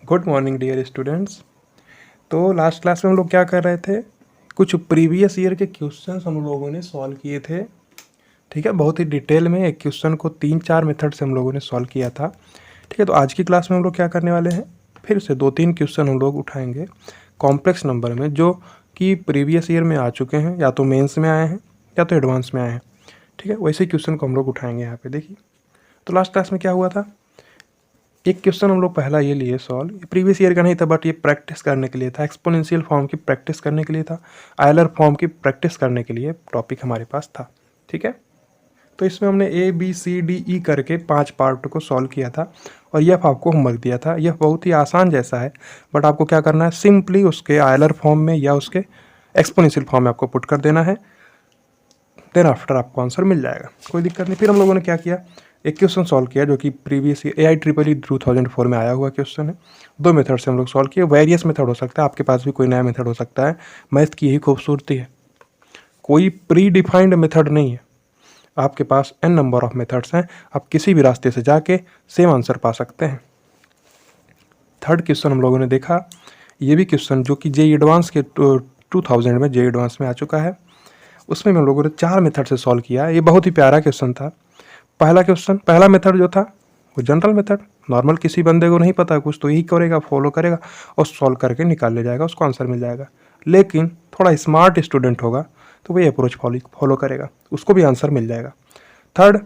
Good morning dear students. तो last class में हम लोग क्या कर रहे थे, कुछ प्रीवियस ईयर के क्वेश्चंस हम लोगों ने सॉल्व किए थे। ठीक है, बहुत ही डिटेल में एक क्वेश्चन को 3-4 मेथड से हम लोगों ने सॉल्व किया था। ठीक है, तो आज की क्लास में हम लोग क्या करने वाले हैं, फिर से 2-3 क्वेश्चन हम लोग उठाएंगे कॉम्प्लेक्स नंबर में, जो कि प्रीवियस ईयर में आ चुके हैं, या तो मेंस में आए हैं या तो एडवांस में आए हैं। ठीक है, वैसे क्वेश्चन को हम लोग उठाएंगे यहाँ पे। देखिए, तो लास्ट क्लास में क्या हुआ था, एक क्वेश्चन हम लोग पहला ये लिए सॉल्व, प्रीवियस ईयर का नहीं था बट ये प्रैक्टिस करने के लिए था, एक्सपोनेंशियल फॉर्म की प्रैक्टिस करने के लिए था, आयलर फॉर्म की प्रैक्टिस करने के लिए टॉपिक हमारे पास था। ठीक है, तो इसमें हमने ABCDE करके 5 पार्ट को सॉल्व किया था और यह आपको होमवर्क दिया था। यह बहुत ही आसान जैसा है, बट आपको क्या करना है, सिंपली उसके आयलर फॉर्म में या उसके एक्सपोनेंशियल फॉर्म में आपको पुट कर देना है, देन आफ्टर आपको आंसर मिल जाएगा, कोई दिक्कत नहीं। फिर हम लोगों ने क्या किया, एक क्वेश्चन सॉल्व किया जो कि प्रीवियस AIEEE 2004 में आया हुआ क्वेश्चन है। 2 मेथड से हम लोग सॉल्व किए, वेरियस मेथड हो सकता है, आपके पास भी कोई नया मेथड हो सकता है। मैथ की यही खूबसूरती है, कोई प्री डिफाइंड मेथड नहीं है, आपके पास n नंबर ऑफ मेथड्स हैं, आप किसी भी रास्ते से जाके सेम आंसर पा सकते हैं। थर्ड क्वेश्चन हम लोगों ने देखा, ये भी क्वेश्चन जो कि JEE एडवांस के 2000 में JEE एडवांस में आ चुका है, उसमें हम लोगों ने 4 मेथड से सॉल्व किया। ये बहुत ही प्यारा क्वेश्चन था। पहला मेथड जो था वो जनरल मेथड, नॉर्मल, किसी बंदे को नहीं पता कुछ तो यही करेगा, फॉलो करेगा और सॉल्व करके निकाल ले जाएगा, उसको आंसर मिल जाएगा। लेकिन थोड़ा स्मार्ट स्टूडेंट होगा तो वही अप्रोच फॉलो करेगा, उसको भी आंसर मिल जाएगा। थर्ड,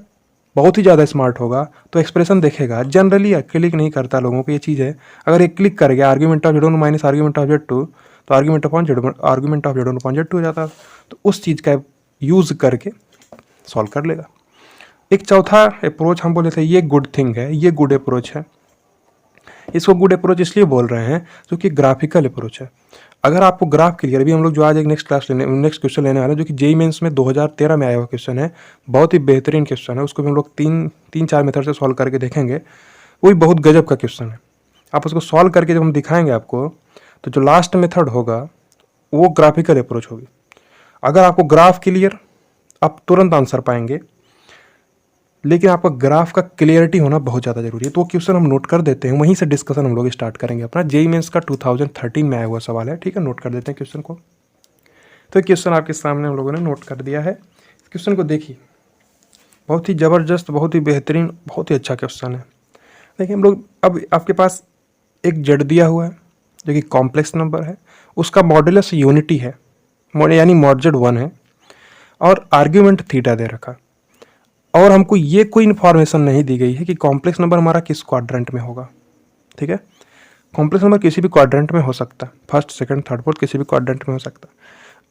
बहुत ही ज़्यादा स्मार्ट होगा तो एक्सप्रेशन देखेगा, जनरली क्लिक नहीं करता लोगों को ये चीज़ है। अगर एक क्लिक कर गया argument of Z1 minus argument of Z2 तो argument of Z1 upon Z2 हो जाता, तो उस चीज़ का यूज़ करके सॉल्व कर लेगा। एक चौथा अप्रोच हम बोले थे, ये गुड थिंग है, ये गुड अप्रोच है। इसको गुड अप्रोच इसलिए बोल रहे हैं क्योंकि ग्राफिकल अप्रोच है। अगर आपको ग्राफ क्लियर, अभी हम लोग जो आज एक नेक्स्ट क्वेश्चन लेने वाले हैं जो कि JEE मेंस में 2013 में आया हुआ क्वेश्चन है, बहुत ही बेहतरीन क्वेश्चन है, उसको भी हम लोग 3-4 मेथड से सॉल्व करके देखेंगे। वो भी बहुत गजब का क्वेश्चन है। आप उसको सॉल्व करके जब हम दिखाएंगे आपको, तो जो लास्ट मेथड होगा वो ग्राफिकल अप्रोच होगी। अगर आपको ग्राफ क्लियर, आप तुरंत आंसर पाएंगे, लेकिन आपका ग्राफ का क्लियरिटी होना बहुत ज़्यादा जरूरी है। तो वो क्वेश्चन हम नोट कर देते हैं, वहीं से डिस्कशन हम लोग स्टार्ट करेंगे अपना। JEE मेंस का 2013 में आया हुआ सवाल है। ठीक है, नोट कर देते हैं क्वेश्चन को। तो क्वेश्चन आपके सामने हम लोगों ने नोट कर दिया है। क्वेश्चन को देखिए, बहुत ही ज़बरदस्त, बहुत ही बेहतरीन, बहुत ही अच्छा क्वेश्चन है। देखिए हम लोग, अब आपके पास एक जेड दिया हुआ है जो कि कॉम्प्लेक्स नंबर है, उसका मॉडुलस यूनिटी है, यानी मॉड जेड 1 है, और आर्ग्यूमेंट थीटा दे रखा, और हमको ये कोई इन्फॉर्मेशन नहीं दी गई है कि कॉम्प्लेक्स नंबर हमारा किस क्वाड्रेंट में होगा। ठीक है, कॉम्प्लेक्स नंबर किसी भी क्वाड्रेंट में हो सकता है, फर्स्ट, सेकंड, थर्ड, फोर्थ, किसी भी क्वाड्रेंट में हो सकता है।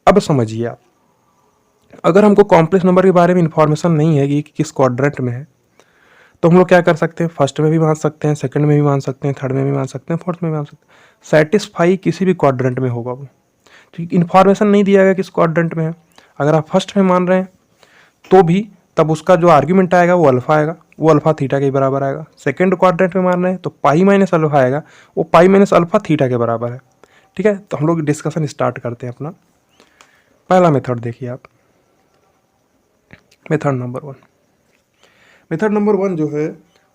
अब समझिए आप, अगर हमको कॉम्प्लेक्स नंबर के बारे में इन्फॉर्मेशन नहीं है कि किस क्वाड्रेंट में है, तो हम लोग क्या कर सकते हैं, फर्स्ट में भी मान सकते हैं, सेकंड में भी मान सकते हैं, थर्ड में भी मान सकते हैं, फोर्थ में भी मान सकते हैं। सेटिस्फाई किसी भी क्वाड्रेंट में होगा वो। ठीक, इन्फॉर्मेशन नहीं दिया गया किस क्वाड्रेंट में है। अगर आप फर्स्ट में मान रहे हैं तो भी तब उसका जो आर्ग्यूमेंट आएगा वो अल्फा आएगा, वो अल्फा थीटा के बराबर आएगा। सेकंड क्वाड्रेंट में मान रहे हैं तो पाई माइनस अल्फा आएगा, वो पाई माइनस अल्फा थीटा के बराबर है। ठीक है, तो हम लोग डिस्कशन स्टार्ट करते हैं अपना। पहला मेथड देखिए आप, मेथड नंबर 1। मेथड नंबर 1 जो है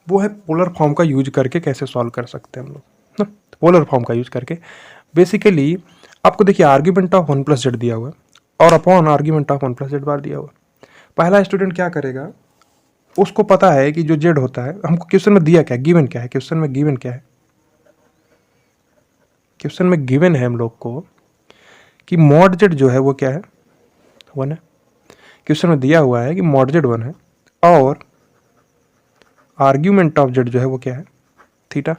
वो है पोलर फॉर्म का यूज करके कैसे सॉल्व कर सकते हैं हम लोग ना। पोलर फॉर्म का यूज करके बेसिकली आपको देखिए, आर्ग्यूमेंट ऑफ 1 + z दिया हुआ है और अपॉन आर्ग्यूमेंट ऑफ 1 + z बार दिया हुआ है। पहला स्टूडेंट क्या करेगा, उसको पता है कि जो जेड होता है, हमको क्वेश्चन में दिया क्या, गिवन क्या है, क्वेश्चन में गिवन क्या है, क्वेश्चन में गिवन है हम लोग को कि मॉड जेड जो है वो क्या है, 1 है। क्वेश्चन में दिया हुआ है कि मॉड जेड 1 है और आर्ग्यूमेंट ऑफ जेड जो है वो क्या है, थीटा।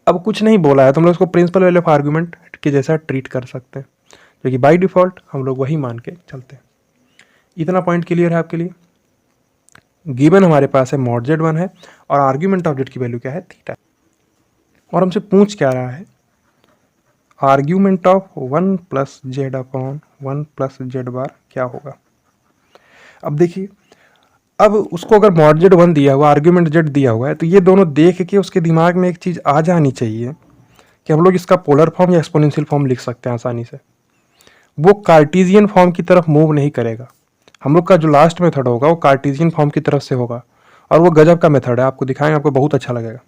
अब कुछ नहीं बोला है तो हम लोग इसको प्रिंसिपल वैल्यू ऑफ आर्ग्यूमेंट के जैसा ट्रीट कर सकते हैं, जो कि बाय डिफॉल्ट हम लोग वही मान के चलते हैं। इतना पॉइंट क्लियर है आपके लिए। गिवन हमारे पास है मॉड जेड 1 है और आर्ग्यूमेंट ऑफ जेड की वैल्यू क्या है, थीटा। और हमसे पूछ क्या रहा है, argument of 1 + z upon 1 + z बार क्या होगा। अब देखिए, अब उसको अगर मॉड जेड 1 दिया हुआ, आर्ग्यूमेंट जेड दिया हुआ है, तो ये दोनों देख के उसके दिमाग में एक चीज़ आ जानी चाहिए कि हम लोग इसका पोलर फॉर्म या एक्सपोनेंशियल फॉर्म लिख सकते हैं आसानी से। वो कार्टेशियन फॉर्म की तरफ मूव नहीं करेगा। हम लोग का जो लास्ट मेथड होगा वो कार्टेशियन फॉर्म की तरफ से होगा और वो गजब का मेथड है, आपको दिखाएंगे, आपको बहुत अच्छा लगेगा।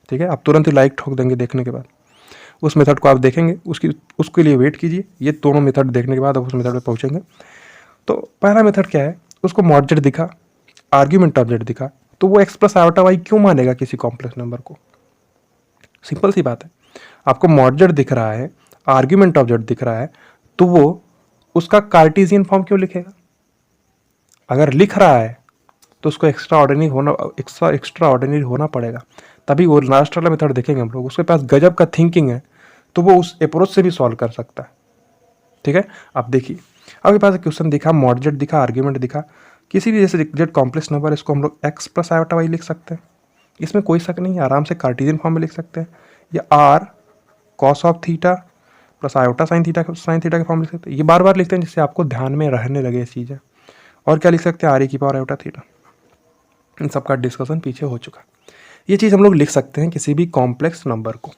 ठीक है, आप तुरंत ही लाइक ठोक देंगे देखने के बाद। उस मेथड को आप देखेंगे, उसके लिए वेट कीजिए। ये दोनों मेथड देखने के बाद आप उस मेथड पे पहुंचेंगे। तो पहला मेथड क्या है, उसको मॉड जेड दिखा, आर्ग्यूमेंट ऑफ जेड दिखा, तो वो एक्स प्लस आयोटा वाई क्यों मानेगा किसी कॉम्प्लेक्स नंबर को? सिंपल सी बात है, आपको मॉड जेड दिख रहा है, आर्ग्यूमेंट ऑफ जेड दिख रहा है, तो वो उसका कार्टेशियन फॉर्म क्यों लिखेगा? अगर लिख रहा है तो उसको एक्स्ट्रा ऑर्डिनरी होना पड़ेगा, तभी वो लास्ट वाला मेथड देखेंगे हम लोग। उसके पास गजब का थिंकिंग है, तो वो उस अप्रोच से भी सॉल्व कर सकता है। ठीक है, आप देखिए, आपके पास क्वेश्चन दिखा, मॉड जेड दिखा, आर्ग्यूमेंट दिखा, किसी भी जैसे जेड कॉम्प्लेक्स नंबर, इसको हम लोग एक्स प्लस आयोटा वाई लिख सकते हैं, इसमें कोई शक नहीं है, आराम से कार्टेशियन फॉर्म में लिख सकते हैं, या r cos of theta plus iota sine theta के फॉर्म में लिख सकते हैं। ये बार बार लिखते हैं जिससे आपको ध्यान में रहने लगे ये चीज़ें। और क्या लिख सकते हैं, आर ई की पावर आयोटा थीटा। इन सब का डिस्कशन पीछे हो चुका। ये चीज़ हम लोग लिख सकते हैं किसी भी कॉम्प्लेक्स नंबर को।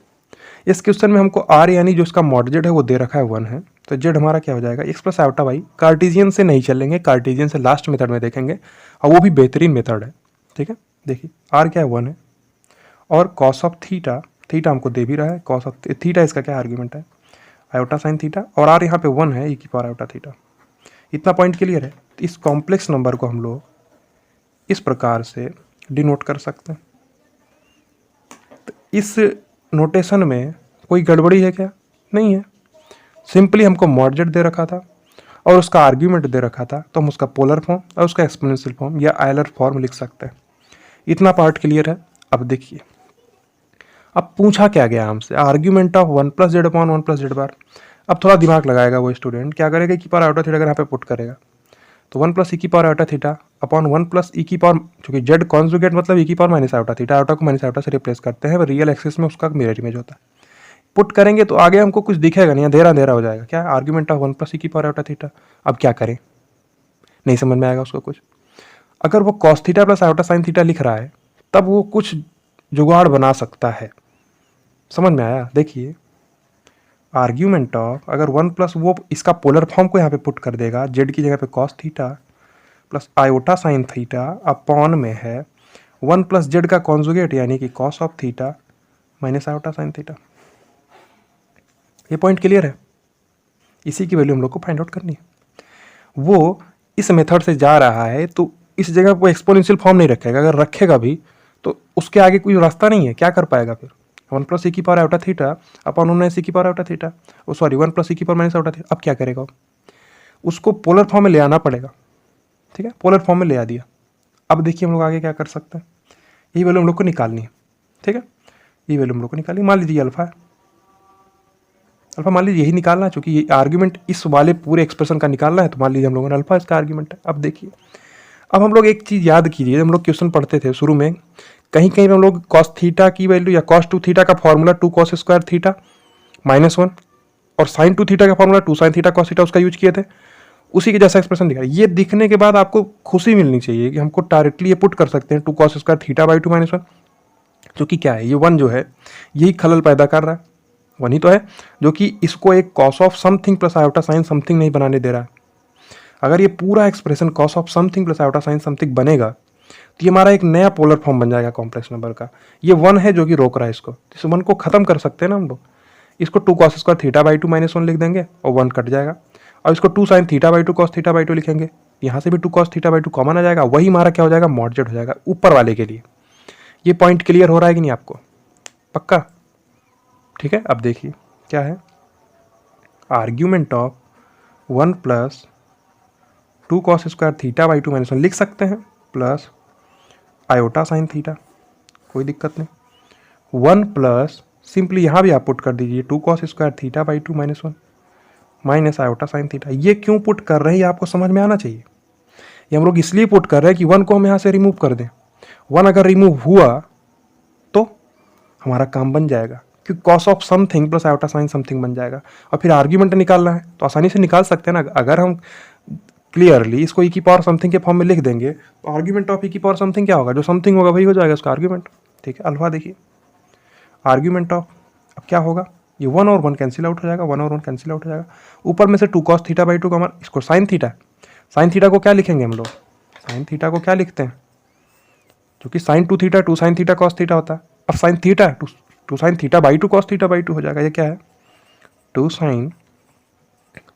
इस क्वेश्चन में हमको आर यानी जो इसका मॉड जेड है वो दे रखा है 1 है, तो जेड हमारा क्या हो जाएगा, x plus iota y. Cartesian से नहीं चलेंगे, कार्टेशियन से लास्ट मेथड में देखेंगे, और वो भी बेहतरीन मेथड है। ठीक है, देखिए आर क्या है 1 है, और कॉस ऑफ थीटा, थीटा हमको दे भी रहा है, कॉस ऑफ थीटा इसका क्या आर्ग्यूमेंट है, आयोटा साइन थीटा, और आर यहाँ पे 1 है, ई की पावर आयोटा थीटा। इतना पॉइंट क्लियर है। तो इस कॉम्प्लेक्स नंबर को हम लोग इस प्रकार से डिनोट कर सकते हैं। तो इस नोटेशन में कोई गड़बड़ी है क्या? नहीं है। सिंपली हमको मॉड जेड दे रखा था और उसका आर्ग्यूमेंट दे रखा था, तो हम उसका पोलर फॉर्म और उसका एक्सपोनेंशियल फॉर्म या आयलर फॉर्म लिख सकते हैं। इतना पार्ट क्लियर है। अब देखिए, अब पूछा क्या गया हमसे, argument of 1 plus z upon 1 plus z bar. अब थोड़ा दिमाग लगाएगा वो स्टूडेंट, क्या करेगा, की पावर आयोटा थीटा अगर यहाँ पे पुट करेगा तो 1 प्लस ई की power iota theta upon 1 plus e की पावर, चूंकि जेड कॉन्जुगेट मतलब ई की power minus iota theta, iota को माइनस आयोटा से रिप्लेस करते हैं, रियल एक्सिस में उसका मिरर इमेज होता है। पुट करेंगे तो आगे हमको कुछ दिखेगा नहीं, अंधेरा अंधेरा हो जाएगा। क्या, आर्ग्यूमेंट ऑफ 1 प्लस ई की पावर आयोटा थीटा। अब क्या करें, नहीं समझ में आएगा उसको कुछ। अगर वो cos theta plus iota sine theta लिख रहा है, तब वो कुछ जुगाड़ बना सकता है। समझ में आया? देखिए, आर्ग्यूमेंट ऑफ अगर 1 प्लस, वो इसका पोलर फॉर्म को यहाँ पे पुट कर देगा, जेड की जगह पे cos theta plus iota sine theta upon में है 1 प्लस जेड का कॉन्जुगेट यानी कि cos of theta minus iota sine theta. ये पॉइंट क्लियर है? इसी की वैल्यू हम लोग को फाइंड आउट करनी है। वो इस मेथड से जा रहा है तो इस जगह वो एक्सपोनेंशियल फॉर्म नहीं रखेगा, अगर रखेगा भी तो उसके आगे कोई रास्ता नहीं है, क्या कर पाएगा फिर। 1 प्लस ई की power iota theta upon 1 minus e की power iota theta, oh sorry 1 plus e की पावर माइनस आयोटा थीटा। अब क्या करेगा, उसको पोलर फॉर्म में ले आना पड़ेगा। ठीक है, पोलर फॉर्म में ले आ दिया। अब देखिए हम लोग आगे क्या कर सकते हैं, यही वैल्यू हम लोग को निकालनी है। ठीक है, ये वैल्यू हम लोग को निकाली, मान लीजिए अल्फा है, अल्फा मान लीजिए यही निकालना है, चूंकि ये आर्ग्यूमेंट इस वाले पूरे एक्सप्रेशन का निकालना है, तो मान लीजिए हम लोगों ने अल्फा इसका आर्ग्यूमेंट है। अब देखिए, अब हम लोग एक चीज़ याद कीजिए, हम लोग क्वेश्चन पढ़ते थे शुरू में, कहीं कहीं हम लोग कॉस थीटा की वैल्यू या कॉस 2 थीटा का फॉर्मूला 2 कॉस स्क्वायर थीटा -1 और साइन 2 थीटा का formula 2 sine theta cos theta उसका यूज किए थे, उसी के जैसा एक्सप्रेशन दिखा। ये दिखने के बाद आपको खुशी मिलनी चाहिए कि हमको डायरेक्टली ये पुट कर सकते हैं 2 कॉस स्क्वायर थीटा बाई 2 -1, जो कि क्या है, ये 1 जो है यही खलल पैदा कर रहा है, 1 ही तो है जो कि इसको एक cos of something plus iota sign something नहीं बनाने दे रहा है। अगर ये पूरा expression cos of something plus iota sign something बनेगा तो ये हमारा एक नया पोलर फॉर्म बन जाएगा कॉम्प्लेक्स नंबर का। ये 1 है जो कि रोक रहा है इसको, इस 1 को खत्म कर सकते हैं ना हम लोग। इसको 2 कॉस स्क्वायर थीटा बाई 2 -1 लिख देंगे और 1 कट जाएगा, और इसको 2 sine theta by 2 cos theta by 2 लिखेंगे, यहाँ से भी 2 कॉस थीटा बाई 2 कॉमन आ जाएगा, वही हमारा क्या हो जाएगा, मॉड जेड हो जाएगा ऊपर वाले के लिए। ये पॉइंट क्लियर हो रहा है कि नहीं आपको? पक्का? ठीक है, अब देखिए क्या है, argument of 1 plus 2 cos square theta by 2 -1 लिख सकते हैं, प्लस आयोटा साइन थीटा, कोई दिक्कत नहीं, 1 प्लस सिंपली यहाँ भी आप पुट कर दीजिए 2 cos square theta by 2 -1 minus iota sine theta. ये क्यों पुट कर रहे हैं ये आपको समझ में आना चाहिए। ये हम लोग इसलिए पुट कर रहे हैं कि 1 को हम यहाँ से रिमूव कर दें। 1 अगर रिमूव हुआ तो हमारा काम बन जाएगा, क्योंकि cos of something plus iota sign something बन जाएगा। और फिर आर्ग्यूमेंट निकालना है तो आसानी से निकाल सकते हैं ना। अगर हम क्लियरली इसको ई की पावर समथिंग के फॉर्म में लिख देंगे तो आर्ग्यूमेंट ऑफ ई की पावर समथिंग क्या होगा, जो समथिंग होगा वही हो जाएगा उसका आर्ग्यूमेंट। ठीक है, अल्फा देखिए, आर्ग्यूमेंट ऑफ अब क्या होगा, ये 1 और 1 कैंसिल आउट हो जाएगा, 1 और 1 कैंसिल आउट हो जाएगा, ऊपर में से 2 कॉस थीटा बाई 2 कॉमन, इसको साइन थीटा, साइन थीटा को क्या लिखेंगे हम लोग, साइन थीटा को क्या लिखते हैं, क्योंकि sine 2 theta 2 sine theta cos theta होता है, अब sine theta two sine theta by two cos theta by two हो जाएगा। ये क्या है, two sine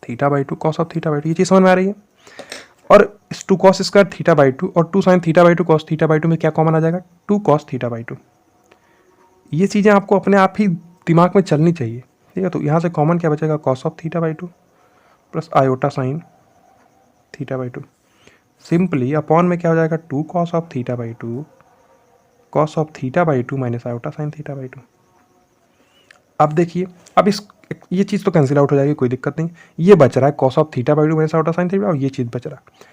theta by two cos of theta by two. ये चीज़ समझ में आ रही है। और इस two cos square theta by two और two sine theta by two cos theta by two में क्या कॉमन आ जाएगा, two cos theta by two. ये चीज़ें आपको अपने आप ही दिमाग में चलनी चाहिए, ठीक है। तो यहाँ से कॉमन क्या बचेगा, cos of theta by two plus iota sine theta by two. Simply upon में क्या हो जाएगा, two cos of theta by two cos of theta by two minus iota sine theta by two. अब देखिए, अब इस ये चीज़ तो कैंसिल आउट हो जाएगी, कोई दिक्कत नहीं। ये बच रहा है cos of theta by two minus iota sine theta, और ये चीज़ बच रहा है।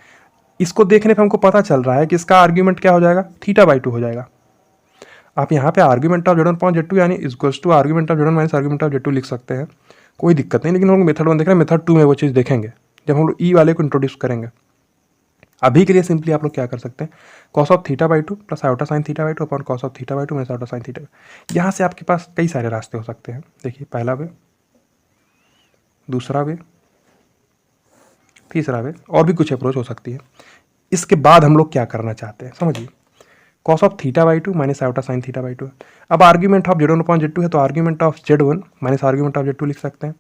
इसको देखने पे हमको पता चल रहा है कि इसका आर्ग्यूमेंट क्या हो जाएगा, थीटा बाई टू हो जाएगा। आप यहाँ पे argument of Z one upon z two यानी equals to argument of Z one minus argument of Z two लिख सकते हैं, कोई दिक्कत नहीं। लेकिन हम लोग मेथड वन देख रहे हैं, मेथड टू में वो चीज़ देखेंगे जब हम लोग ई वाले को इंट्रोड्यूस करेंगे। अभी के लिए सिंपली आप लोग क्या कर सकते हैं, cos of theta by two plus iota sine theta by two upon cos of theta by two minus iota sine theta. यहाँ से आपके पास कई सारे रास्ते हो सकते हैं। देखिए, पहला वे, दूसरा वे, तीसरा वे, और भी कुछ अप्रोच हो सकती है। इसके बाद हम लोग क्या करना चाहते हैं समझिए, cos of theta by two minus iota sine theta by two. अब argument of Z one upon z two है, तो argument of Z one minus argument of Z two लिख सकते हैं।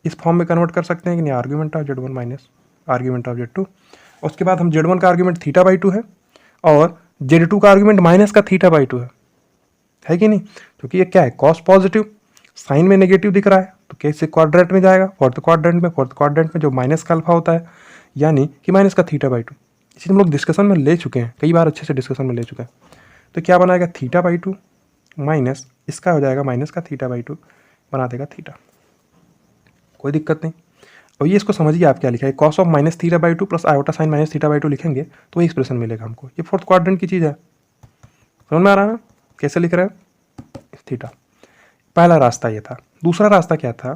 इस फॉर्म में कन्वर्ट कर सकते हैं कि नहीं, argument of Z one minus argument of Z two. उसके बाद हम जेड वन का आर्ग्यूमेंट थीटा बाई टू है और जेड टू का आर्ग्यूमेंट माइनस का थीटा बाई टू है कि नहीं, क्योंकि ये क्या है, कॉस पॉजिटिव, साइन में नेगेटिव दिख रहा है, तो कैसे क्वाड्रेंट में जाएगा, फोर्थ क्वाड्रेंट में जो माइनस का अल्फा होता है यानी कि माइनस का थीटा बाई टू। इसी हम लोग डिस्कशन में ले चुके हैं, कई बार अच्छे से डिस्कशन में ले चुके हैं। तो क्या बनाएगा, थीटा बाई टू माइनस इसका हो जाएगा माइनस का थीटा बाई टू, बना देगा थीटा, कोई दिक्कत नहीं। और ये इसको समझिए आप क्या लिखा है, cos of minus theta by two plus iota sign minus theta by to लिखेंगे तो वही एक्सप्रेशन मिलेगा हमको। ये फोर्थ क्वाड्रेंट की चीज़ है, समझ में आ रहा है ना कैसे लिख रहे हैं, थीटा। पहला रास्ता ये था। दूसरा रास्ता क्या था,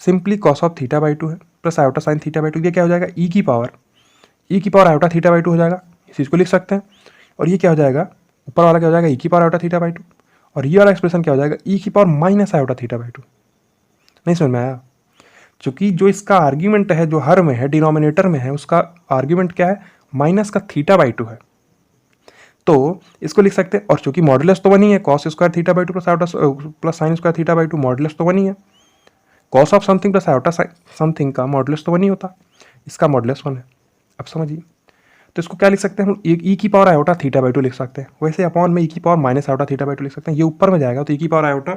simply cos of theta by two है plus iota sine theta by two, ये क्या हो जाएगा, ई की power iota theta by two हो जाएगा, इस चीज़ को लिख सकते हैं। और ये क्या हो जाएगा, ऊपर वाला क्या हो जाएगा, ई की power iota theta by two, और ये वाला एक्सप्रेशन क्या हो जाएगा, ई की power minus iota theta by to. नहीं समझ में आया, चूंकि जो इसका आर्ग्यूमेंट है जो हर में है, डिनोमिनेटर में है, उसका आर्ग्यूमेंट क्या है, माइनस का थीटा बाई टू है, तो इसको लिख सकते हैं। और चूंकि मॉडुलस तो वन ही है, cos square theta by two plus iota plus sine square theta by to, modulus तो वन ही है। Cos of something plus iota something का मॉडुलस तो वन ही होता, इसका मॉडुलस वन है। अब समझिए, तो इसको क्या लिख सकते हैं हम, ई की power iota theta by to लिख सकते हैं। वैसे अपॉन में ई की power minus iota theta by to लिख सकते हैं। ये ऊपर में जाएगा तो ई की power iota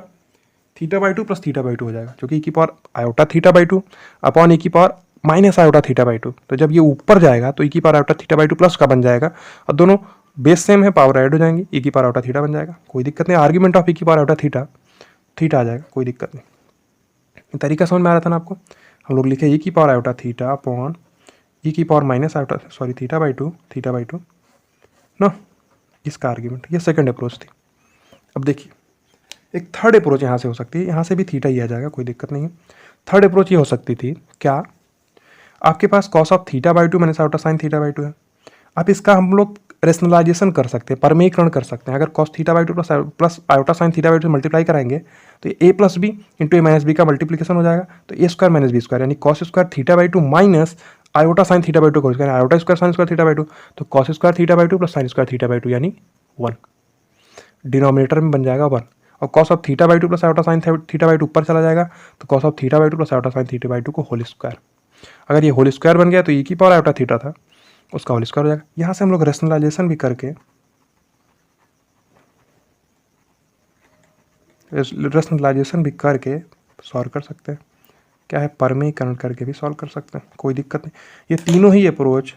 theta by two plus theta by two हो जाएगा, क्योंकि ई की power iota theta by two upon e की power minus iota theta by two. तो जब ये ऊपर जाएगा तो ई की power iota theta by two plus का बन जाएगा, और दोनों बेस सेम है, पावर ऐड हो जाएंगे, ई की पावर आयोटा थीटा बन जाएगा, कोई दिक्कत नहीं। आर्ग्यूमेंट ऑफ ई की पावर आयोटा थीटा आ जाएगा, कोई दिक्कत नहीं। तरीका समझ में आ रहा था ना आपको। हम लोग लिखे ई की power iota theta upon e की power minus iota theta by to ना, इसका आर्ग्यूमेंट। ये सेकंड अप्रोच थी। अब देखिए, एक थर्ड अप्रोच यहाँ से हो सकती है, यहाँ से भी थीटा ही आ जाएगा, कोई दिक्कत नहीं है। थर्ड अप्रोच ये हो सकती थी क्या, आपके पास cos of theta by two minus iota sine theta by two है। अब इसका हम लोग रेशनलाइजेशन कर सकते हैं, परमीकरण कर सकते हैं। अगर cos theta by two plus iota sine theta by two multiply कराएंगे तो a plus B into A minus B का मल्टीप्लीकेशन हो जाएगा, तो a square minus B square यानी cos square theta by two minus iota sine theta by two को square, iota square sine square theta by two, तो cos square theta by two plus sine square theta by two यानी one, denominator में बन जाएगा one. और cos of theta by two plus iota sine theta by to ऊपर चला जाएगा, तो cos of theta by two plus iota sine theta by two को होल स्क्वायर। अगर ये होल स्क्वायर बन गया तो ई की पावर आयोटा थीटा था, उसका होल स्क्वायर हो जाएगा। यहाँ से हम लोग रेशनलाइजेशन भी करके सॉल्व कर सकते हैं। क्या है, परमीकरण करके भी सॉल्व कर सकते हैं, कोई दिक्कत नहीं। ये तीनों ही अप्रोच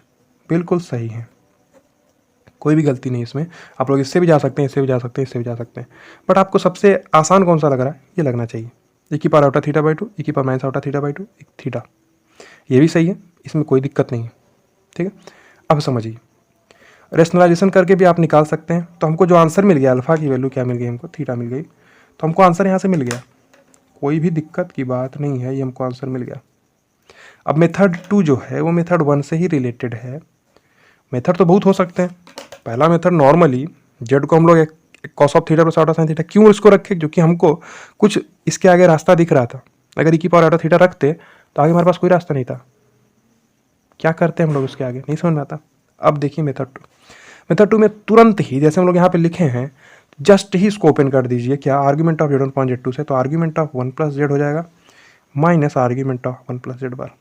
बिल्कुल सही हैं, कोई भी गलती नहीं इसमें। आप लोग इससे भी जा सकते हैं, इससे भी जा सकते हैं, इससे भी जा सकते हैं, बट आपको सबसे आसान कौन सा लग रहा है, ये लगना चाहिए। ई की power iota theta by two, e की power minus iota theta by two, एक थीटा, ये भी सही है, इसमें कोई दिक्कत नहीं है, ठीक है। अब समझिए, रेशनलाइजेशन करके भी आप निकाल सकते हैं। तो हमको जो आंसर मिल गया, अल्फा की वैल्यू क्या मिल गई हमको, थीटा मिल गई, तो हमको आंसर यहाँ से मिल गया, कोई भी दिक्कत की बात नहीं है, ये हमको आंसर मिल गया। अब मेथड टू जो है वो मेथड वन से ही रिलेटेड है। मेथड तो बहुत हो सकते हैं। पहला मेथड नॉर्मली जेड को हम लोग एक cos of theta plus iota sine theta क्यों इसको रखे, क्योंकि हमको कुछ इसके आगे रास्ता दिख रहा था। अगर ई की पावर आयोटा थीटा रखते तो आगे हमारे पास कोई रास्ता नहीं था। क्या करते हैं हम लोग उसके आगे, नहीं समझ में आता। अब देखिए मेथड टू में तुरंत ही जैसे हम लोग यहाँ पे लिखे हैं, जस्ट ही इसको ओपन कर दीजिए क्या, आर्ग्यूमेंट ऑफ z1/z2 से, तो आर्ग्यूमेंट ऑफ 1 + z हो जाएगा माइनस आर्ग्यूमेंट ऑफ 1 + z बार।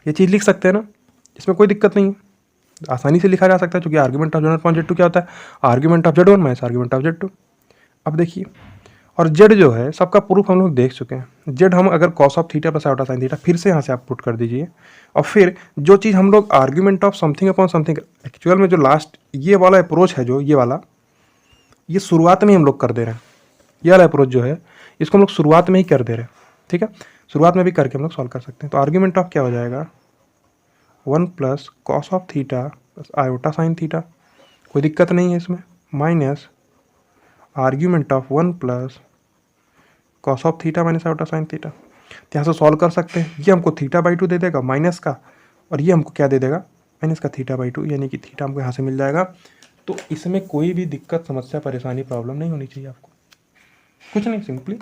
ये चीज़ लिख सकते हैं ना, इसमें कोई दिक्कत नहीं है, आसानी से लिखा जा सकता है, क्योंकि आर्ग्यूमेंट ऑफ z1/z2 क्या होता है, argument of z1 minus argument of z2। अब देखिए, और z जो है सबका प्रूफ हम लोग देख चुके हैं। z हम अगर cos of theta plus iota sine theta, फिर से यहाँ से आप पुट कर दीजिए, और फिर जो चीज़ हम लोग argument of something upon something, actual में जो लास्ट ये वाला अप्रोच है, जो ये वाला, ये शुरुआत में ही हम लोग कर दे रहे हैं। ये वाला अप्रोच जो है इसको हम लोग शुरुआत में ही कर दे रहे हैं, ठीक है, शुरुआत में भी करके हम लोग सॉल्व कर सकते हैं। तो आर्ग्यूमेंट ऑफ क्या हो जाएगा, 1 + cos of theta plus iota sine theta, कोई दिक्कत नहीं है इसमें, minus argument of 1 + cos of theta minus iota sine theta. तो यहाँ से सॉल्व कर सकते हैं, ये हमको θ/2 दे देगा माइनस का, और ये हमको क्या दे देगा, माइनस का θ/2, यानी कि थीटा हमको यहाँ से मिल जाएगा। तो इसमें कोई भी दिक्कत, समस्या, परेशानी, प्रॉब्लम नहीं होनी चाहिए आपको, कुछ नहीं, सिंपली।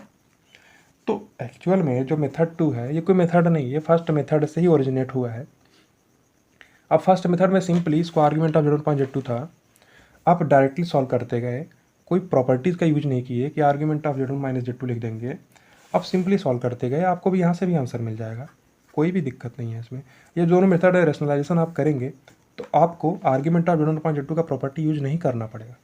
तो एक्चुअल में जो मेथड 2 है ये कोई मेथड नहीं है, फर्स्ट मेथड से ही ओरिजिनेट हुआ है। अब फर्स्ट मेथड में सिंपली इसको आर्ग्यूमेंट ऑफ z1/z2 था, आप डायरेक्टली सॉल्व करते गए, कोई प्रॉपर्टीज़ का यूज नहीं किए कि आर्ग्यूमेंट ऑफ z1 - z2 लिख देंगे, अब सिंपली सॉल्व करते गए, आपको भी यहाँ से भी आंसर मिल जाएगा, कोई भी दिक्कत नहीं है इसमें। ये दोनों मेथड है, रेशनलाइजेशन आप करेंगे तो आपको आर्ग्यूमेंट ऑफ z1/z2 का प्रॉपर्टी यूज नहीं करना पड़ेगा,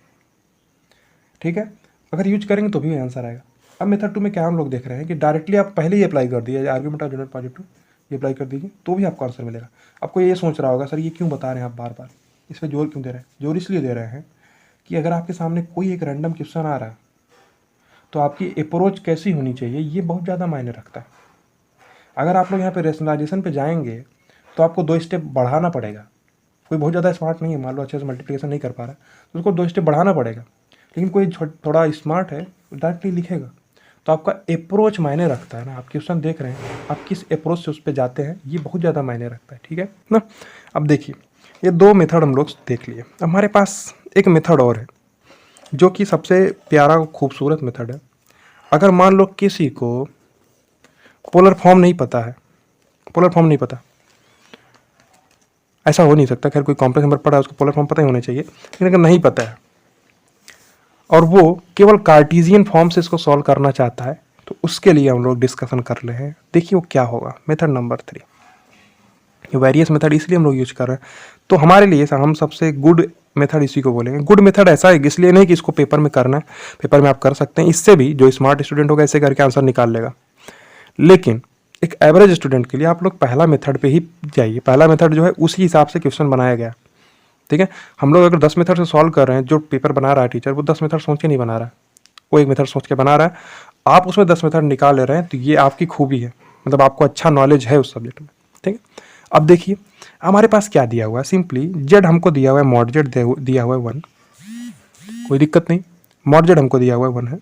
ठीक है, अगर यूज करेंगे तो भी आंसर आएगा। अब मेथड 2 में क्या हम लोग देख रहे हैं कि डायरेक्टली आप पहले ही अप्लाई कर दिए, आर्ग्यूमेंट ऑफ z1/z2 ये अप्लाई कर दीजिए तो भी आपको आंसर मिलेगा। आपको ये सोच रहा होगा सर ये क्यों बता रहे हैं आप बार बार, इस पर जोर क्यों दे रहे हैं, जोर इसलिए दे रहे हैं कि अगर आपके सामने कोई एक रैंडम क्वेश्चन आ रहा है तो आपकी अप्रोच कैसी होनी चाहिए ये बहुत ज़्यादा मायने रखता है। अगर आप लोग यहाँ पे रेशनलाइजेशन पे जाएंगे तो आपको 2 स्टेप बढ़ाना पड़ेगा। कोई बहुत ज़्यादा स्मार्ट नहीं है, मान लो अच्छे से मल्टीप्लिकेशन नहीं कर पा रहा है तो उसको 2 स्टेप बढ़ाना पड़ेगा, लेकिन कोई थोड़ा स्मार्ट है डायरेक्टली लिखेगा। तो आपका अप्रोच मायने रखता है ना, आप क्वेश्चन देख रहे हैं, आप किस अप्रोच से उस पर जाते हैं ये बहुत ज़्यादा मायने रखता है, ठीक है ना। अब देखिए ये 2 मेथड हम लोग देख लिए, हमारे पास एक मेथड और है जो कि सबसे प्यारा खूबसूरत मेथड है। अगर मान लो किसी को पोलर फॉर्म नहीं पता है, पोलर फॉर्म नहीं पता, ऐसा हो नहीं सकता, खैर कोई कॉम्प्लेक्स नंबर पढ़ा है उसको पोलर फॉर्म पता ही होना चाहिए, लेकिन अगर नहीं पता है और वो केवल कार्टेशियन फॉर्म से इसको सॉल्व करना चाहता है तो उसके लिए हम लोग डिस्कशन कर रहे हैं। देखिए वो क्या होगा, मेथड नंबर 3, ये वेरियस मेथड इसलिए हम लोग यूज कर रहे हैं, तो हमारे लिए हम सबसे गुड मेथड इसी को बोलेंगे। गुड मेथड ऐसा है इसलिए नहीं कि इसको पेपर में करना है, पेपर में आप कर सकते हैं, इससे भी जो स्मार्ट स्टूडेंट होगा ऐसे करके आंसर निकाल लेगा, लेकिन एक एवरेज स्टूडेंट के लिए आप लोग पहला मेथड पे ही जाइए। पहला मेथड जो है उसी हिसाब से क्वेश्चन बनाया गया, ठीक है। हम लोग अगर 10 मेथड से सॉल्व कर रहे हैं, जो पेपर बना रहा है टीचर वो 10 मेथड सोच के नहीं बना रहा है, वो एक मेथड सोच के बना रहा है, आप उसमें 10 मेथड निकाल ले रहे हैं, तो ये आपकी खूबी है, मतलब आपको अच्छा नॉलेज है उस सब्जेक्ट में, ठीक है। अब देखिए हमारे पास क्या दिया हुआ है, सिंपली जेड हमको दिया हुआ है, मॉड जेड दिया हुआ है 1, कोई दिक्कत नहीं, मॉड जेड हमको दिया हुआ है 1 है,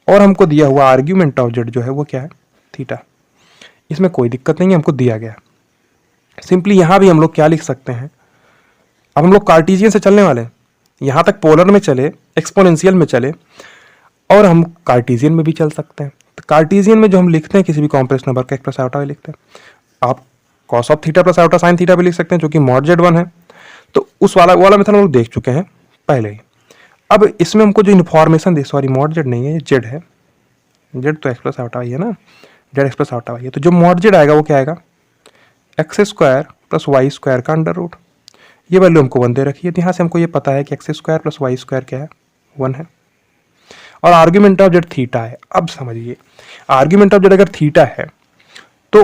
और हमको दिया हुआ आर्ग्यूमेंट ऑफ जेड जो है वो क्या है, थीटा, इसमें कोई दिक्कत नहीं है, हमको दिया गया। सिंपली यहाँ भी हम लोग क्या लिख सकते हैं, अब हम लोग कार्टेशियन से चलने वाले हैं, यहाँ तक पोलर में चले, एक्सपोनेंशियल में चले, और हम कार्टेशियन में भी चल सकते हैं। तो कार्टेशियन में जो हम लिखते हैं किसी भी कॉम्प्लेक्स नंबर का x + आयोटा लिखते हैं, आप cos of theta plus iota sine theta भी लिख सकते हैं जो कि मॉड z1 है, तो उस वाला मेथड हम लोग देख चुके हैं पहले ही। अब इसमें हमको जो इन्फॉर्मेशन दी, सॉरी मॉड z नहीं है, ये z है, z तो x + आयोटा ही है ना, z x + आयोटा ही है, तो जो मॉड z आएगा वो क्या आएगा, x² + y² का अंडर रूट, ये वैल्यू हमको 1 दे रखी है, तो यहाँ से हमको ये पता है कि x² + y² क्या है, 1 है, और आर्ग्यूमेंट ऑफ जेड थीटा है। अब समझिए आर्ग्यूमेंट ऑफ जेड अगर थीटा है तो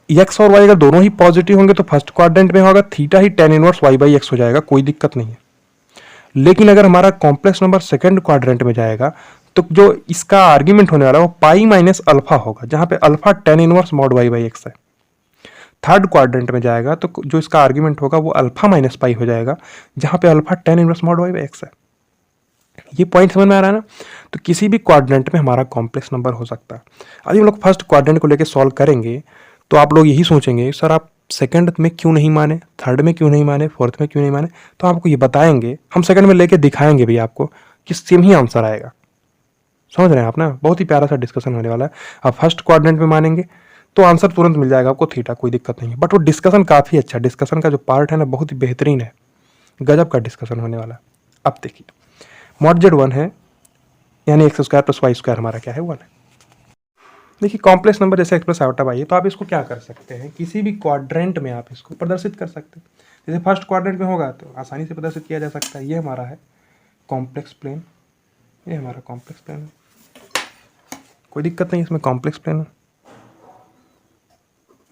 x और y अगर दोनों ही पॉजिटिव होंगे तो फर्स्ट क्वाड्रेंट में होगा, थीटा ही tan इनवर्स y/x हो जाएगा, कोई दिक्कत नहीं है। लेकिन अगर हमारा कॉम्प्लेक्स नंबर सेकंड क्वाड्रेंट में जाएगा तो जो इसका आर्ग्यूमेंट होने वाला है वो पाई माइनस अल्फा होगा, जहां पे alpha tan inverse mod y/x है। थर्ड क्वाड्रेंट में जाएगा तो जो इसका आर्ग्यूमेंट होगा वो अल्फा माइनस पाई हो जाएगा, जहां पे alpha tan inverse mod y/x है। ये पॉइंट समझ में आ रहा है ना। तो किसी भी क्वाड्रेंट में हमारा कॉम्प्लेक्स नंबर हो सकता है। अभी हम लोग फर्स्ट क्वाड्रेंट को लेके सॉल्व करेंगे तो आप लोग यही सोचेंगे सर आप सेकंड में क्यों नहीं माने, थर्ड में क्यों नहीं माने, फोर्थ में क्यों नहीं माने, तो आपको ये बताएंगे, हम सेकंड में लेके दिखाएंगे भी आपको कि सेम ही आंसर आएगा। समझ रहे हैं आप ना, बहुत ही प्यारा सा डिस्कशन होने वाला है। आप फर्स्ट क्वाड्रेंट में मानेंगे तो आंसर तुरंत मिल जाएगा आपको थीटा, कोई दिक्कत नहीं है। बट वो डिस्कशन काफ़ी अच्छा, डिस्कशन का जो पार्ट है ना बहुत ही बेहतरीन है, गजब का डिस्कशन होने वाला है। अब देखिए मॉड Z1 है यानी X square plus Y square हमारा क्या है 1 है। देखिए कॉम्प्लेक्स नंबर जैसे एक्स प्लस आयोटा वाई है तो आप इसको क्या कर सकते हैं, किसी भी क्वाड्रेंट में आप इसको प्रदर्शित कर सकते हैं। जैसे फर्स्ट क्वाड्रेंट में होगा तो आसानी से प्रदर्शित किया जा सकता है। ये हमारा है कॉम्प्लेक्स प्लेन, ये हमारा कॉम्प्लेक्स प्लेन है, कोई दिक्कत नहीं इसमें, कॉम्प्लेक्स प्लेन है।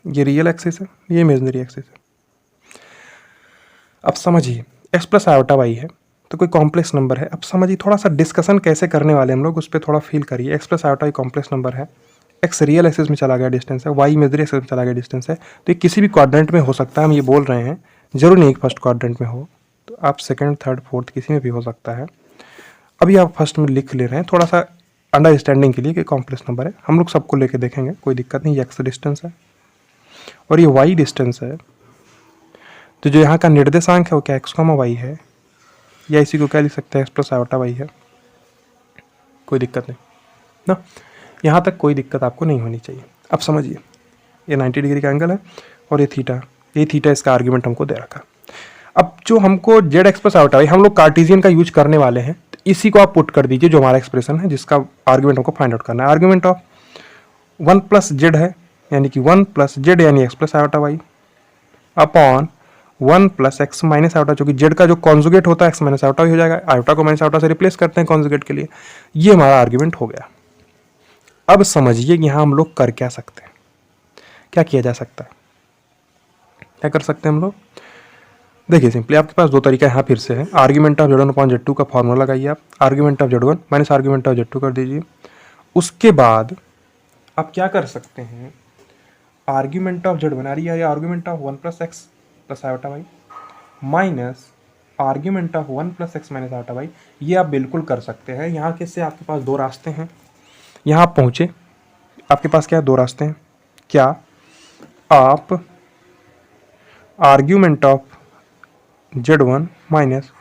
ये रियल एक्सिस है, ये इमेजिनरी एक्सिस है। अब समझिए एक्स प्लस आयोटा वाई है तो कोई कॉम्प्लेक्स नंबर है। अब समझिए थोड़ा सा डिस्कशन कैसे करने वाले हम लोग, उस पर थोड़ा फील करिए। X plus iota complex number है, एक्स रियल एक्सिस में चला गया डिस्टेंस है, वाई इमेजिनरी एक्सिस में चला गया डिस्टेंस है, तो ये किसी भी क्वाड्रेंट में हो सकता है। हम ये बोल रहे हैं जरूर नहीं कि फर्स्ट क्वाड्रेंट में हो, तो आप सेकंड थर्ड फोर्थ किसी में भी हो सकता है। अभी आप फर्स्ट में लिख ले रहे हैं थोड़ा सा अंडरस्टैंडिंग के लिए कि कॉम्प्लेक्स नंबर है। हम लोग सबको लेके देखेंगे, कोई दिक्कत नहीं। एक्स डिस्टेंस है और ये वाई डिस्टेंस है, तो जो यहाँ का निर्देशांक है वो क्या एक्स कॉमा वाई है, या इसी को क्या लिख सकते हैं एक्स प्लस आयोटा वाई है, कोई दिक्कत नहीं ना। यहाँ तक कोई दिक्कत आपको नहीं होनी चाहिए। अब समझिए ये 90 डिग्री का एंगल है और ये थीटा इसका आर्ग्यूमेंट हमको दे रखा। अब जो हमको Z X plus iota Y, हम लोग कार्टेशियन का यूज करने वाले हैं, तो इसी को आप पुट कर दीजिए जो हमारा एक्सप्रेशन है जिसका आर्ग्यूमेंट हमको फाइंड आउट करना है। आर्ग्यूमेंट ऑफ 1 प्लस जेड है यानी कि 1 प्लस जेड यानी X plus iota Y upon 1 plus x minus iota, जो कि जेड का जो कॉन्जुगेट होता है एक्स माइनस आयोटा ही हो जाएगा। आयोटा को माइनस आयोटा से रिप्लेस करते हैं कॉन्जुगेट के लिए। ये हमारा आर्ग्यूमेंट हो गया। अब समझिए यहाँ हम लोग कर क्या सकते हैं, क्या किया जा सकता है, क्या कर सकते हैं हम लोग। देखिए सिंपली आपके पास दो तरीका यहाँ फिर से है। Argument of Z1 upon Z2 का फॉर्मूला लगाइए आप, argument of Z1 minus argument of Z2 कर दीजिए। उसके बाद आप क्या कर सकते हैं, आर्ग्यूमेंट ऑफ Z1 आ रही है argument of 1 plus x plus iota Y minus argument of 1 plus x minus iota Y, ये आप बिल्कुल कर सकते हैं। यहाँ के से आपके पास दो रास्ते हैं। यहाँ आप पहुँचे, आपके पास क्या दो रास्ते हैं, क्या आप argument of Z1 minus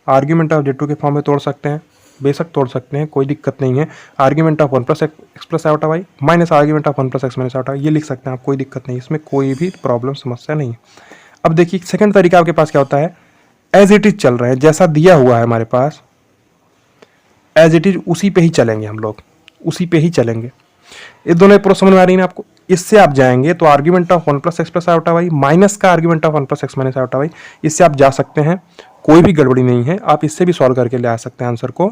argument of Z2 के फॉर्म में तोड़ सकते हैं, बेशक तोड़ सकते हैं, कोई दिक्कत नहीं है। Argument of 1 plus x plus iota Y minus argument of 1 plus x minus iota, ये लिख सकते हैं आप, कोई दिक्कत नहीं, इसमें कोई भी प्रॉब्लम समस्या नहीं है। अब देखिए सेकंड तरीका आपके पास क्या होता है, एज इट इज चल रहे हैं, जैसा दिया हुआ है हमारे पास एज इट इज उसी पे ही चलेंगे हम लोग, उसी पे ही चलेंगे। ये दोनों प्रो समझ में आ रही है आपको। इससे आप जाएंगे तो argument of 1 plus x plus iota Y minus का argument of 1 plus x minus iota y, इससे आप जा सकते हैं, कोई भी गड़बड़ी नहीं है। आप इससे भी सॉल्व करके ले आ सकते हैं आंसर को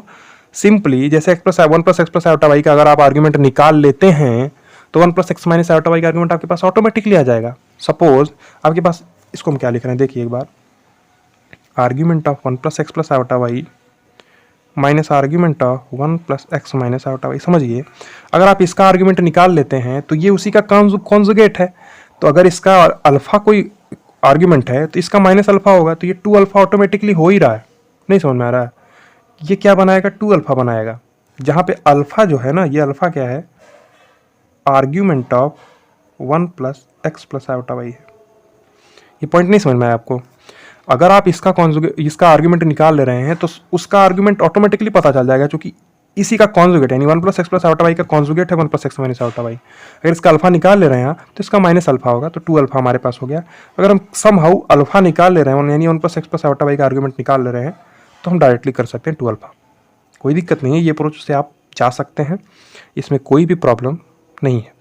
सिंपली। जैसे X plus 1 plus x plus iota Y का अगर आप आर्ग्यूमेंट निकाल लेते हैं तो 1 plus x minus iota Y का आर्ग्यूमेंट आपके पास ऑटोमेटिकली आ जाएगा। सपोज आपके पास, इसको हम क्या लिख रहे हैं देखिए एक बार, argument of 1 plus x plus iota Y minus argument of 1 plus x minus iota y. समझिए अगर आप इसका आर्ग्यूमेंट निकाल लेते हैं तो ये उसी का कॉन्जुगेट है, तो अगर इसका अल्फा कोई आर्ग्यूमेंट है तो इसका माइनस अल्फा होगा, तो ये 2 अल्फा ऑटोमेटिकली हो ही रहा है। नहीं समझ में आ रहा है, ये क्या बनाएगा 2 अल्फा बनाएगा, जहाँ पे अल्फा जो है ना, ये अल्फा क्या है, argument of 1 plus x plus iota Y है। ये पॉइंट नहीं समझ में आया आपको। अगर आप इसका आर्ग्यूमेंट निकाल ले रहे हैं तो उसका आर्ग्यूमेंट ऑटोमेटिकली पता चल जाएगा, क्योंकि इसी का कॉन्जुगेट यानी 1 plus x plus iota Y का कॉन्जुगेट है 1 plus x minus iota Y. अगर इसका अल्फा निकाल ले रहे हैं तो इसका माइनस अल्फा होगा, तो 2 अल्फा हमारे पास हो गया। अगर हम समहाउ अल्फा निकाल ले रहे हैं यानी 1 plus x plus iota Y का आर्ग्यूमेंट निकाल ले रहे हैं तो हम डायरेक्टली कर सकते हैं 2 अल्फा, कोई दिक्कत नहीं है। ये अप्रोच से आप जा सकते हैं, इसमें कोई भी प्रॉब्लम नहीं है।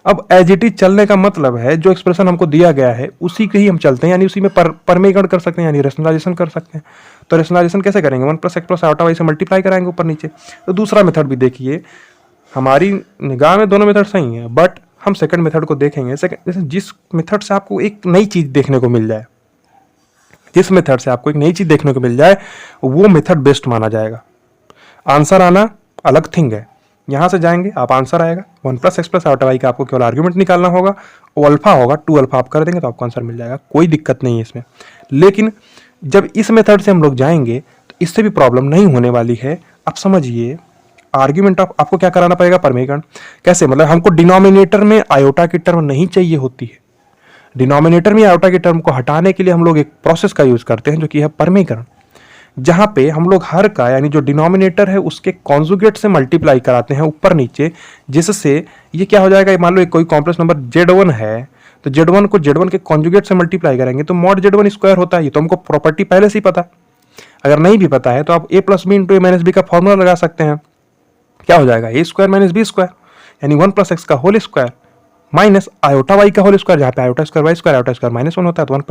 अब एज इट इज चलने का मतलब है जो एक्सप्रेशन हमको दिया गया है उसी के ही हम चलते हैं, यानी उसी में परमीकरण कर सकते हैं, यानी रेशनलाइजेशन कर सकते हैं। तो रेशनलाइजेशन कैसे करेंगे, 1 plus x plus iota Y से मल्टीप्लाई कराएंगे ऊपर नीचे। तो दूसरा मेथड भी देखिए, हमारी निगाह में दोनों मेथड सही हैं, बट हम सेकंड मेथड को देखेंगे। जैसे जिस मेथड से आपको एक नई चीज देखने को मिल जाए, जिस मेथड से आपको एक नई चीज देखने को मिल जाए वो मेथड बेस्ट माना जाएगा। आंसर आना अलग थिंग है, यहाँ से जाएंगे आप आंसर आएगा 1 plus x plus iota Y का, आपको केवल आर्ग्यूमेंट निकालना होगा, वो अल्फा होगा, 2 अल्फा आप कर देंगे तो आपको आंसर मिल जाएगा, कोई दिक्कत नहीं है इसमें। लेकिन जब इस मेथड से हम लोग जाएंगे तो इससे भी प्रॉब्लम नहीं होने वाली है। आप समझिए आर्ग्यूमेंट ऑफ आपको क्या कराना पड़ेगा, परमीकरण। कैसे, मतलब हमको डिनोमिनेटर में आयोटा की टर्म नहीं चाहिए होती है, डिनोमिनेटर में आयोटा की टर्म को हटाने के लिए हम लोग एक प्रोसेस का यूज करते हैं जो कि है परमीकरण, जहां पे हम लोग हर का यानी जो डिनोमिनेटर है उसके कॉन्जुगेट से मल्टीप्लाई कराते हैं ऊपर नीचे, जिससे ये क्या हो जाएगा, मान लो कोई कॉम्प्लेक्स नंबर Z1 है तो Z1 को Z1 के कॉन्जुगेट से मल्टीप्लाई करेंगे तो मॉड Z1 स्क्वायर होता है। ये तो हमको प्रॉपर्टी पहले से ही पता। अगर नहीं भी पता है तो आप a plus B into A minus B का फॉर्मूला लगा सकते हैं। क्या हो जाएगा, A square minus B square, यानी 1 प्लस एक्स का whole square minus iota Y का होल स्क्वायर, जहाँ पे iota square Y square, iota square -1 होता है, तो 1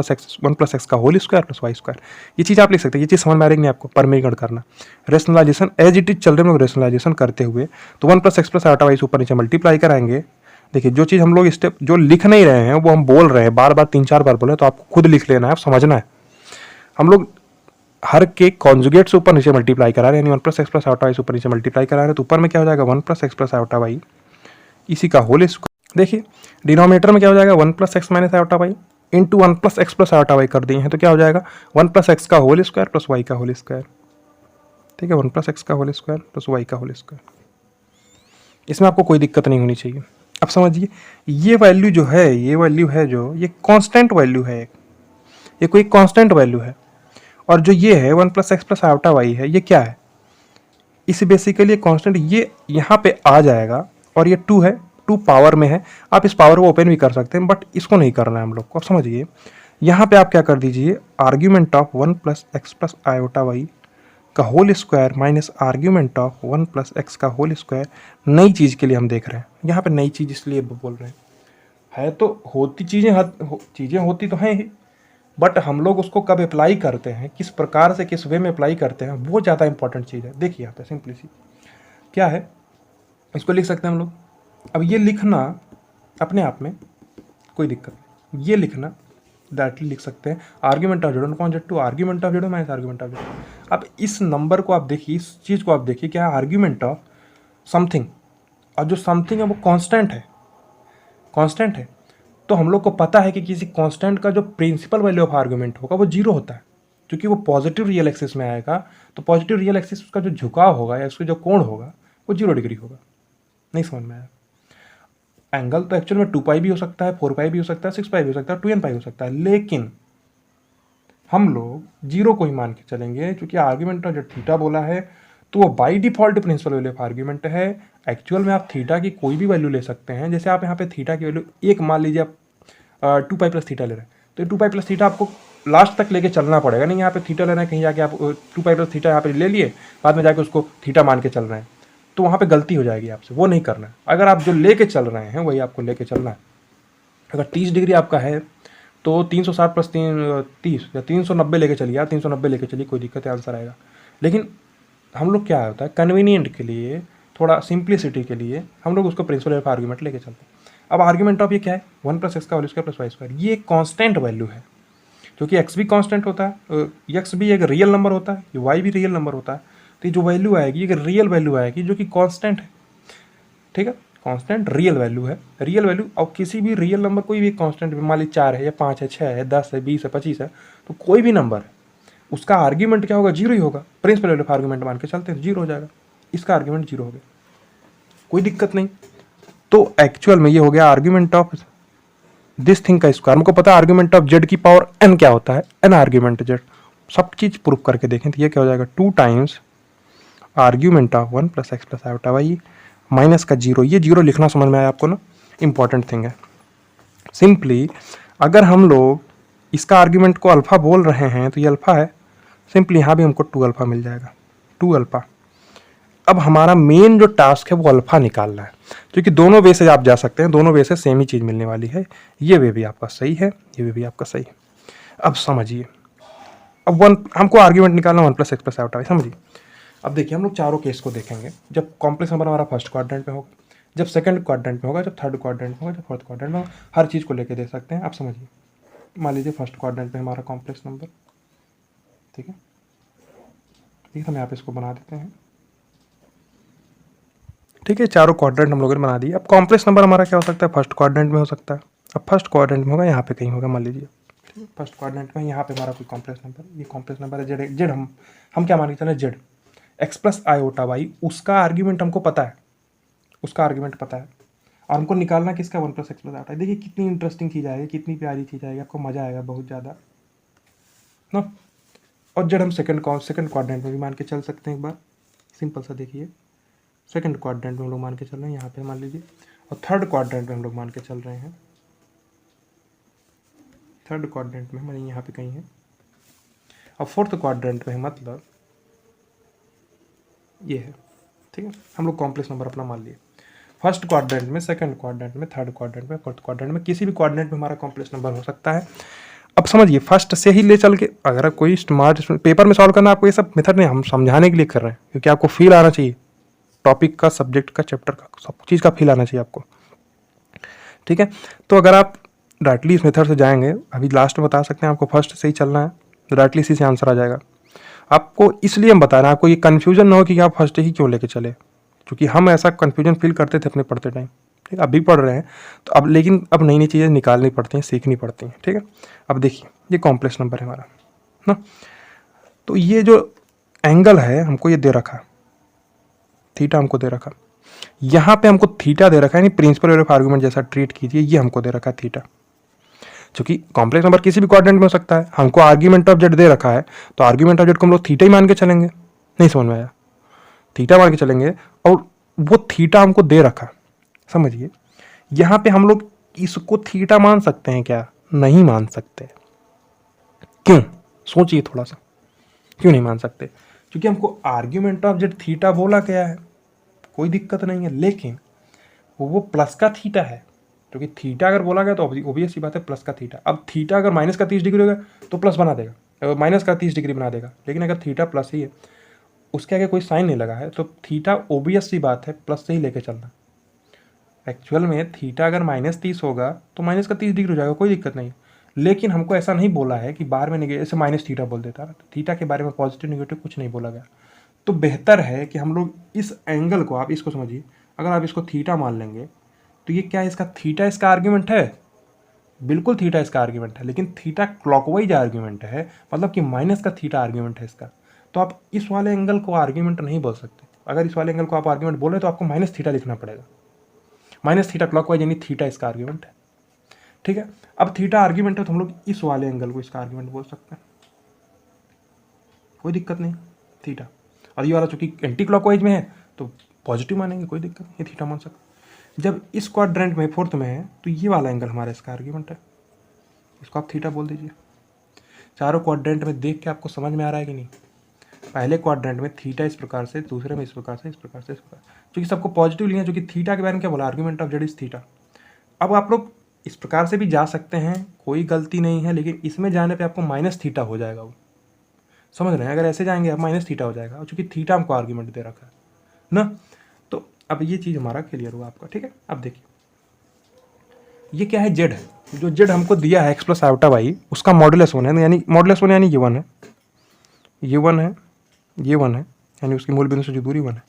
प्लस एक्स का whole square plus Y square. ये चीज़ आप लिख सकते हैं। ये चीज़ समझ में आ रही नहीं आपको, परमीकरण करना, रेशनलाइजेशन एज इट इज चल रहे हम लोग रेशनलाइजेशन करते हुए, तो 1 plus x plus iota Y से ऊपर नीचे मल्टीप्लाई कराएंगे। देखिए जो चीज़ हम लोग स्टेप जो लिख नहीं रहे हैं वो हम बोल रहे हैं, बार बार 3-4 बार बोले, तो आपको खुद लिख लेना है, आप समझना है। हम लोग हर के कॉन्जुगेट से ऊपर नीचे मल्टीप्लाई करा रहे हैं, यानी 1 plus x plus iota Y से ऊपर नीचे मल्टीप्लाई करा रहे हैं, तो ऊपर में क्या हो जाएगा 1 plus x plus iota Y, इसी का होल स्क्वायर। देखिए डिनोमिनेटर में क्या हो जाएगा 1 plus x minus iota Y into 1 plus x plus iota Y कर दिए हैं, तो क्या हो जाएगा 1 प्लस एक्स का होल स्क्वायर प्लस वाई का होल स्क्वायर। ठीक है, 1 प्लस एक्स का होल स्क्वायर प्लस वाई का होल स्क्वायर। इसमें आपको कोई दिक्कत नहीं होनी चाहिए। अब समझिए ये वैल्यू जो है, ये वैल्यू है जो ये कांस्टेंट वैल्यू है, ये कोई कांस्टेंट वैल्यू है। और जो ये है 1 plus x plus iota Y है, ये क्या है, इसे बेसिकली कांस्टेंट ये यहाँ पे आ जाएगा, और ये 2 है, 2 पावर में है। आप इस पावर को ओपन भी कर सकते हैं, बट इसको नहीं करना है हम लोग को। अब समझिए यहाँ पे आप क्या कर दीजिए, argument of 1 plus x plus iota Y का whole square minus argument of 1 plus x का होल स्क्वायर। नई चीज़ के लिए हम देख रहे हैं, यहाँ पे नई चीज़ इसलिए बोल रहे हैं, है तो होती चीज़ें होती तो हैं ही, बट हम लोग उसको कब अप्लाई करते हैं, किस प्रकार से, किस वे में अप्लाई करते हैं, वो ज़्यादा इंपॉर्टेंट चीज़ है। देखिए यहाँ पे सिंपली सी क्या है, इसको लिख सकते हैं हम लोग। अब ये लिखना अपने आप में कोई दिक्कत नहीं, ये लिखना डायरेक्टली लिख सकते हैं, आर्ग्यूमेंट ऑफ जेड कौन Z two argument of Z minus argument of Z. अब इस नंबर को आप देखिए, इस चीज़ को आप देखिए, क्या है आर्ग्यूमेंट ऑफ समथिंग, और जो समथिंग है वो कांस्टेंट है, कांस्टेंट है। तो हम लोग को पता है कि किसी कांस्टेंट का जो प्रिंसिपल वैल्यू ऑफ आर्गुमेंट होगा वो 0 होता है, क्योंकि वो पॉजिटिव रियल एक्सिस में आएगा, तो पॉजिटिव रियल एक्सिस उसका जो झुकाव होगा या उसका जो कोण होगा वो 0 डिग्री होगा। नहीं समझ में आया, एंगल तो एक्चुअल में 2 पाई भी हो सकता है, 4 पाई भी हो सकता है, 6 पाई भी हो सकता है, 2n पाई हो सकता है, लेकिन हम लोग 0 को ही मान के चलेंगे, क्योंकि आर्ग्यूमेंट का जो थीटा बोला है तो वो by default principal value of argument है। एक्चुअल में आप थीटा की कोई भी वैल्यू ले सकते हैं, जैसे आप यहाँ पे थीटा की वैल्यू एक मान लीजिए आप 2 पाई प्लस थीटा ले रहे हैं, तो 2 पाई प्लस थीटा आपको लास्ट तक लेके चलना पड़ेगा। नहीं यहाँ पे थीटा लेना है, कहीं जाके आप 2 पाई प्लस थीटा यहाँ पे ले लिए, बाद में जाके उसको थीटा मान के चल रहे हैं, तो वहाँ पे गलती हो जाएगी आपसे, वो नहीं करना है। अगर आप जो लेके चल रहे हैं वही आपको लेके चलना है। अगर 30 डिग्री आपका है तो 360 प्लस 30 या 390 लेके चलिए, आप 390 लेके चलिए, कोई दिक्कत है, आंसर आएगा। लेकिन हम लोग क्या होता है, कन्वीनियंट के लिए, थोड़ा सिंप्लिसिटी के लिए हम लोग उसको प्रिंसिपल ऑफ आर्ग्यूमेंट लेके चलते हैं। अब आर्ग्यूमेंट ऑफ ये क्या है, 1 प्लस एक्स का whole square plus Y square, ये कांस्टेंट वैल्यू है, क्योंकि एक्स भी कांस्टेंट होता है, एक्स भी एक रियल नंबर होता है, ये वाई भी रियल नंबर होता है, तो ये जो वैल्यू आएगी एक रियल वैल्यू आएगी जो कि कांस्टेंट है। ठीक है, कांस्टेंट रियल वैल्यू है, रियल वैल्यू। और किसी भी रियल नंबर, कोई भी कांस्टेंट, मान ली 4 है या 5 है, 6 है, 10 है, 20 है, 25 है, तो कोई भी नंबर है उसका आर्ग्यूमेंट क्या होगा, 0 ही होगा। प्रिंसिपल वैल्यू ऑफ आर्ग्यूमेंट मान के चलते हैं, 0 हो जाएगा, इसका आर्ग्यूमेंट 0 हो गया, कोई दिक्कत नहीं। तो एक्चुअल में ये हो गया आर्ग्यूमेंट ऑफ दिस थिंग का स्क्वायर। हमको पता है आर्ग्यूमेंट ऑफ जेड की पावर n क्या होता है, n आर्ग्यूमेंट जेड, सब चीज प्रूफ करके देखें, तो ये क्या हो जाएगा 2 times argument of 1 plus x plus iota Y minus का 0। ये 0 लिखना समझ में आया आपको ना, इंपॉर्टेंट थिंग है। सिंपली अगर हम लोग इसका आर्ग्यूमेंट को अल्फा बोल रहे हैं तो ये अल्फा है, सिंपली यहाँ भी हमको 2 अल्फा मिल जाएगा, 2 अल्फा। अब हमारा मेन जो टास्क है वो अल्फा निकालना है, क्योंकि दोनों वे से आप जा सकते हैं, दोनों वे से सेम ही चीज़ मिलने वाली है। ये वे भी आपका सही है, ये वे भी आपका सही है। अब समझिए, अब हमको आर्ग्यूमेंट निकालना 1 प्लस एक्स प्लस आयोटा, समझिए। अब देखिए हम लोग चारों केस को देखेंगे, जब कॉम्प्लेक्स नंबर हमारा फर्स्ट क्वाड्रेंट में होगा, जब सेकंड क्वाड्रेंट में होगा, जब थर्ड क्वाड्रेंट में होगा, जब फोर्थ क्वाड्रेंट में होगा, हर चीज़ को लेके दे सकते हैं। आप समझिए, मान लीजिए फर्स्ट क्वाड्रेंट में हमारा कॉम्प्लेक्स नंबर, ठीक है, ठीक है, हम यहाँ पे इसको बना देते हैं। ठीक है, चारों क्वाड्रेंट हम लोगों ने बना दिए। अब कॉम्प्लेक्स नंबर हमारा क्या हो सकता है, फर्स्ट क्वाड्रेंट में हो सकता है। अब फर्स्ट क्वाड्रेंट में होगा, यहाँ पे कहीं होगा, मान लीजिए फर्स्ट क्वाड्रेंट में, यहाँ पे हमारा कोई कॉम्प्लेक्स नंबर, ये कॉम्प्लेक्स नंबर है जेड, जेड हम क्या मान के चले, Z X plus iota Y, उसका आर्ग्यूमेंट हमको पता है, उसका आर्ग्यूमेंट पता है, और हमको निकालना किसका, 1 प्लस एक्स प्लस आयोटा। देखिए कितनी इंटरेस्टिंग चीज़ आएगी, कितनी प्यारी चीज़ आएगी, आपको मज़ा आएगा बहुत ज़्यादा ना। और जेड हम सेकंड क्वाड्रेंट में भी मान के चल सकते हैं, एक बार सिंपल सा देखिए, सेकंड क्वाड्रेंट में हम लोग मान के चल रहे हैं, यहाँ पे मान लीजिए, और थर्ड क्वाड्रेंट में हम लोग मान के चल रहे हैं, थर्ड क्वाड्रेंट में हमारे यहाँ पे कहीं है। और फोर्थ क्वाड्रेंट में है, मतलब ये है, ठीक है। हम लोग कॉम्प्लेक्स नंबर अपना मान लिए फर्स्ट क्वाड्रेंट में, सेकंड क्वाड्रेंट में, थर्ड क्वाड्रेंट में, फोर्थ क्वाड्रेंट में, किसी भी क्वाड्रेंट में हमारा कॉम्प्लेक्स नंबर हो सकता है। अब समझिए फर्स्ट से ही ले चल के, अगर कोई स्मार्ट पेपर में सॉल्व करना, आपको ये सब मेथड नहीं, हम समझाने के लिए कर रहे हैं, क्योंकि आपको फील आना चाहिए टॉपिक का, सब्जेक्ट का, चैप्टर का, सब चीज़ का फील आना चाहिए आपको, ठीक है। तो अगर आप डायरेक्टली इस मेथड से जाएंगे, अभी लास्ट में बता सकते हैं आपको फर्स्ट से ही चलना है, तो डायरेक्टली इसी से आंसर आ जाएगा आपको। इसलिए हम बता रहे हैं आपको, ये कन्फ्यूजन ना हो कि आप फर्स्ट ही क्यों लेके चले, क्योंकि हम ऐसा कन्फ्यूजन फील करते थे अपने पढ़ते टाइम, ठीक है। अब भी पढ़ रहे हैं तो अब, लेकिन अब नई नई चीज़ें निकालनी पड़ती हैं, सीखनी पड़ती हैं, ठीक है। अब देखिए ये कॉम्प्लेक्स नंबर है हमारा ना, तो ये जो एंगल है हमको ये दे रखा, थीटा हमको दे रखा, यहाँ पे हमको थीटा दे रखा है, यानी प्रिंसिपल वेरिएबल आर्गुमेंट जैसा ट्रीट कीजिए, ये हमको दे रखा है थीटा। क्योंकि कॉम्प्लेक्स नंबर किसी भी क्वाड्रेंट में हो सकता है, हमको आर्ग्यूमेंट ऑफ जेड दे रखा है, तो आर्ग्यूमेंट ऑफ जेड को हम लोग थीटा ही मान के चलेंगे, नहीं समझ में आया, थीटा मान के चलेंगे, और वो थीटा हमको दे रखा, समझिए। यहाँ पे हम लोग इसको थीटा मान सकते हैं क्या? नहीं मान सकते। क्यों? सोचिए थोड़ा सा, क्यों नहीं मान सकते? क्योंकि हमको आर्ग्यूमेंट ऑफ जेड थीटा बोला गया है, कोई दिक्कत नहीं है, लेकिन वो प्लस का थीटा है, क्योंकि थीटा अगर बोला गया तो ऑब्वियस सी बात है प्लस का थीटा। अब थीटा अगर माइनस का 30 डिग्री होगा तो प्लस बना देगा, माइनस का 30 डिग्री बना देगा, लेकिन अगर थीटा प्लस ही है, उसके आगे कोई साइन नहीं लगा है, तो थीटा ऑब्वियस सी बात है प्लस से ही लेके चलना। एक्चुअल में थीटा अगर -30 होगा तो माइनस का 30 डिग्री हो जाएगा, कोई दिक्कत नहीं। लेकिन हमको ऐसा नहीं बोला है कि बार में नेगेटिव, ऐसे माइनस थीटा बोल देता है, तो थीटा के बारे में पॉजिटिव नेगेटिव कुछ नहीं बोला गया। तो बेहतर है कि हम लोग इस एंगल को, आप इसको समझिए, अगर आप इसको थीटा मान लेंगे तो ये क्या है, इसका थीटा इसका आर्ग्यूमेंट है, बिल्कुल थीटा इसका आर्ग्यूमेंट है, लेकिन थीटा क्लॉकवाइज आर्ग्यूमेंट है, मतलब कि माइनस का थीटा आर्ग्यूमेंट है इसका। तो आप इस वाले एंगल को आर्ग्यूमेंट नहीं बोल सकते। अगर इस वाले एंगल को आप आर्ग्यूमेंट बोले तो आपको माइनस थीटा लिखना पड़ेगा, माइनस थीटा क्लॉकवाइज, यानी थीटा इसका आर्ग्यूमेंट है, ठीक है। अब थीटा आर्ग्यूमेंट है तो हम लोग इस वाले एंगल को इसका आर्ग्यूमेंट बोल सकते हैं, कोई दिक्कत नहीं, थीटा। और ये वाला चूंकि एंटी क्लॉकवाइज में है तो पॉजिटिव मानेंगे, कोई दिक्कत नहीं, थीटा मान सकते। जब इस क्वाड्रेंट में फोर्थ में है तो ये वाला एंगल हमारा इसका आर्ग्यूमेंट है, इसको आप थीटा बोल दीजिए। चारों क्वाड्रेंट में देख के आपको समझ में आ रहा है कि नहीं? पहले क्वाड्रेंट में थीटा इस प्रकार से, दूसरे में इस प्रकार से, इस प्रकार से, इस प्रकार, क्योंकि सबको पॉजिटिव लिया, क्योंकि थीटा के बारे में क्या बोला, argument of Z is theta. अब आप लोग इस प्रकार से भी जा सकते हैं, कोई गलती नहीं है, लेकिन इसमें जाने पे आपको माइनस थीटा हो जाएगा, वो समझ रहे हैं? अगर ऐसे जाएंगे आप माइनस थीटा हो जाएगा, क्योंकि थीटा हमको आर्ग्यूमेंट दे रखा है ना। तो अब ये चीज़ हमारा क्लियर हुआ आपका, ठीक है। अब देखिए ये क्या है, जेड है, जो जेड हमको दिया है एक्स प्लस आयोटा वाई, उसका मॉडुलस 1 है, यानी मॉडुलस 1 यानी ये 1 है, ये 1 है, ये 1 है, यानी उसकी मूल बिंदु से जो दूरी 1 है।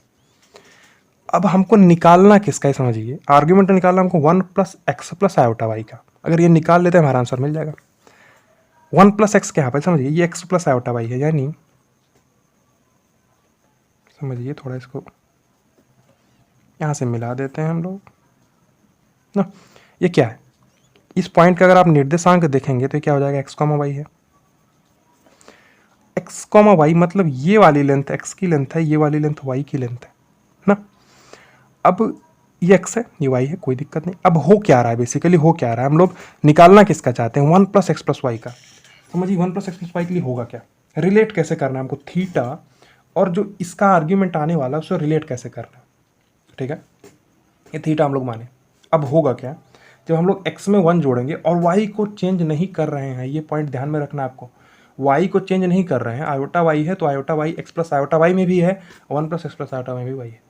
अब हमको निकालना किसका है, समझिए, आर्ग्यूमेंट निकालना हमको 1 plus x plus iota Y का। अगर ये निकाल लेते हैं हमारा आंसर मिल जाएगा। 1 प्लस एक्स क्या है, समझिए ये एक्स प्लस आयोटा वाई है, यानी समझिए थोड़ा इसको यहाँ से मिला देते हैं हम लोग ना। ये क्या है, इस पॉइंट का अगर आप निर्देशांक देखेंगे तो क्या हो जाएगा, एक्स कॉमा वाई है, एक्स कॉमा वाई, मतलब ये वाली लेंथ एक्स की लेंथ है, ये वाली लेंथ वाई की लेंथ है ना। अब ये एक्स है, ये वाई है, कोई दिक्कत नहीं। अब हो क्या रहा है, बेसिकली हो क्या रहा है, हम लोग निकालना किसका चाहते हैं, 1 प्लस एक्स प्लस वाई का। समझिए 1 प्लस एक्स प्लस वाई के लिए होगा क्या, रिलेट कैसे करना है हमको, थीटा और जो इसका आर्ग्यूमेंट आने वाला उसको रिलेट कैसे करना है, ठीक है। ये थीटा हम लोग माने। अब होगा क्या, जब हम लोग x में 1 जोड़ेंगे और y को चेंज नहीं कर रहे हैं, ये पॉइंट ध्यान में रखना आपको, y को चेंज नहीं कर रहे हैं, आयोटा y है तो iota y x plus iota y में भी है, 1 plus x plus iota y में भी y है,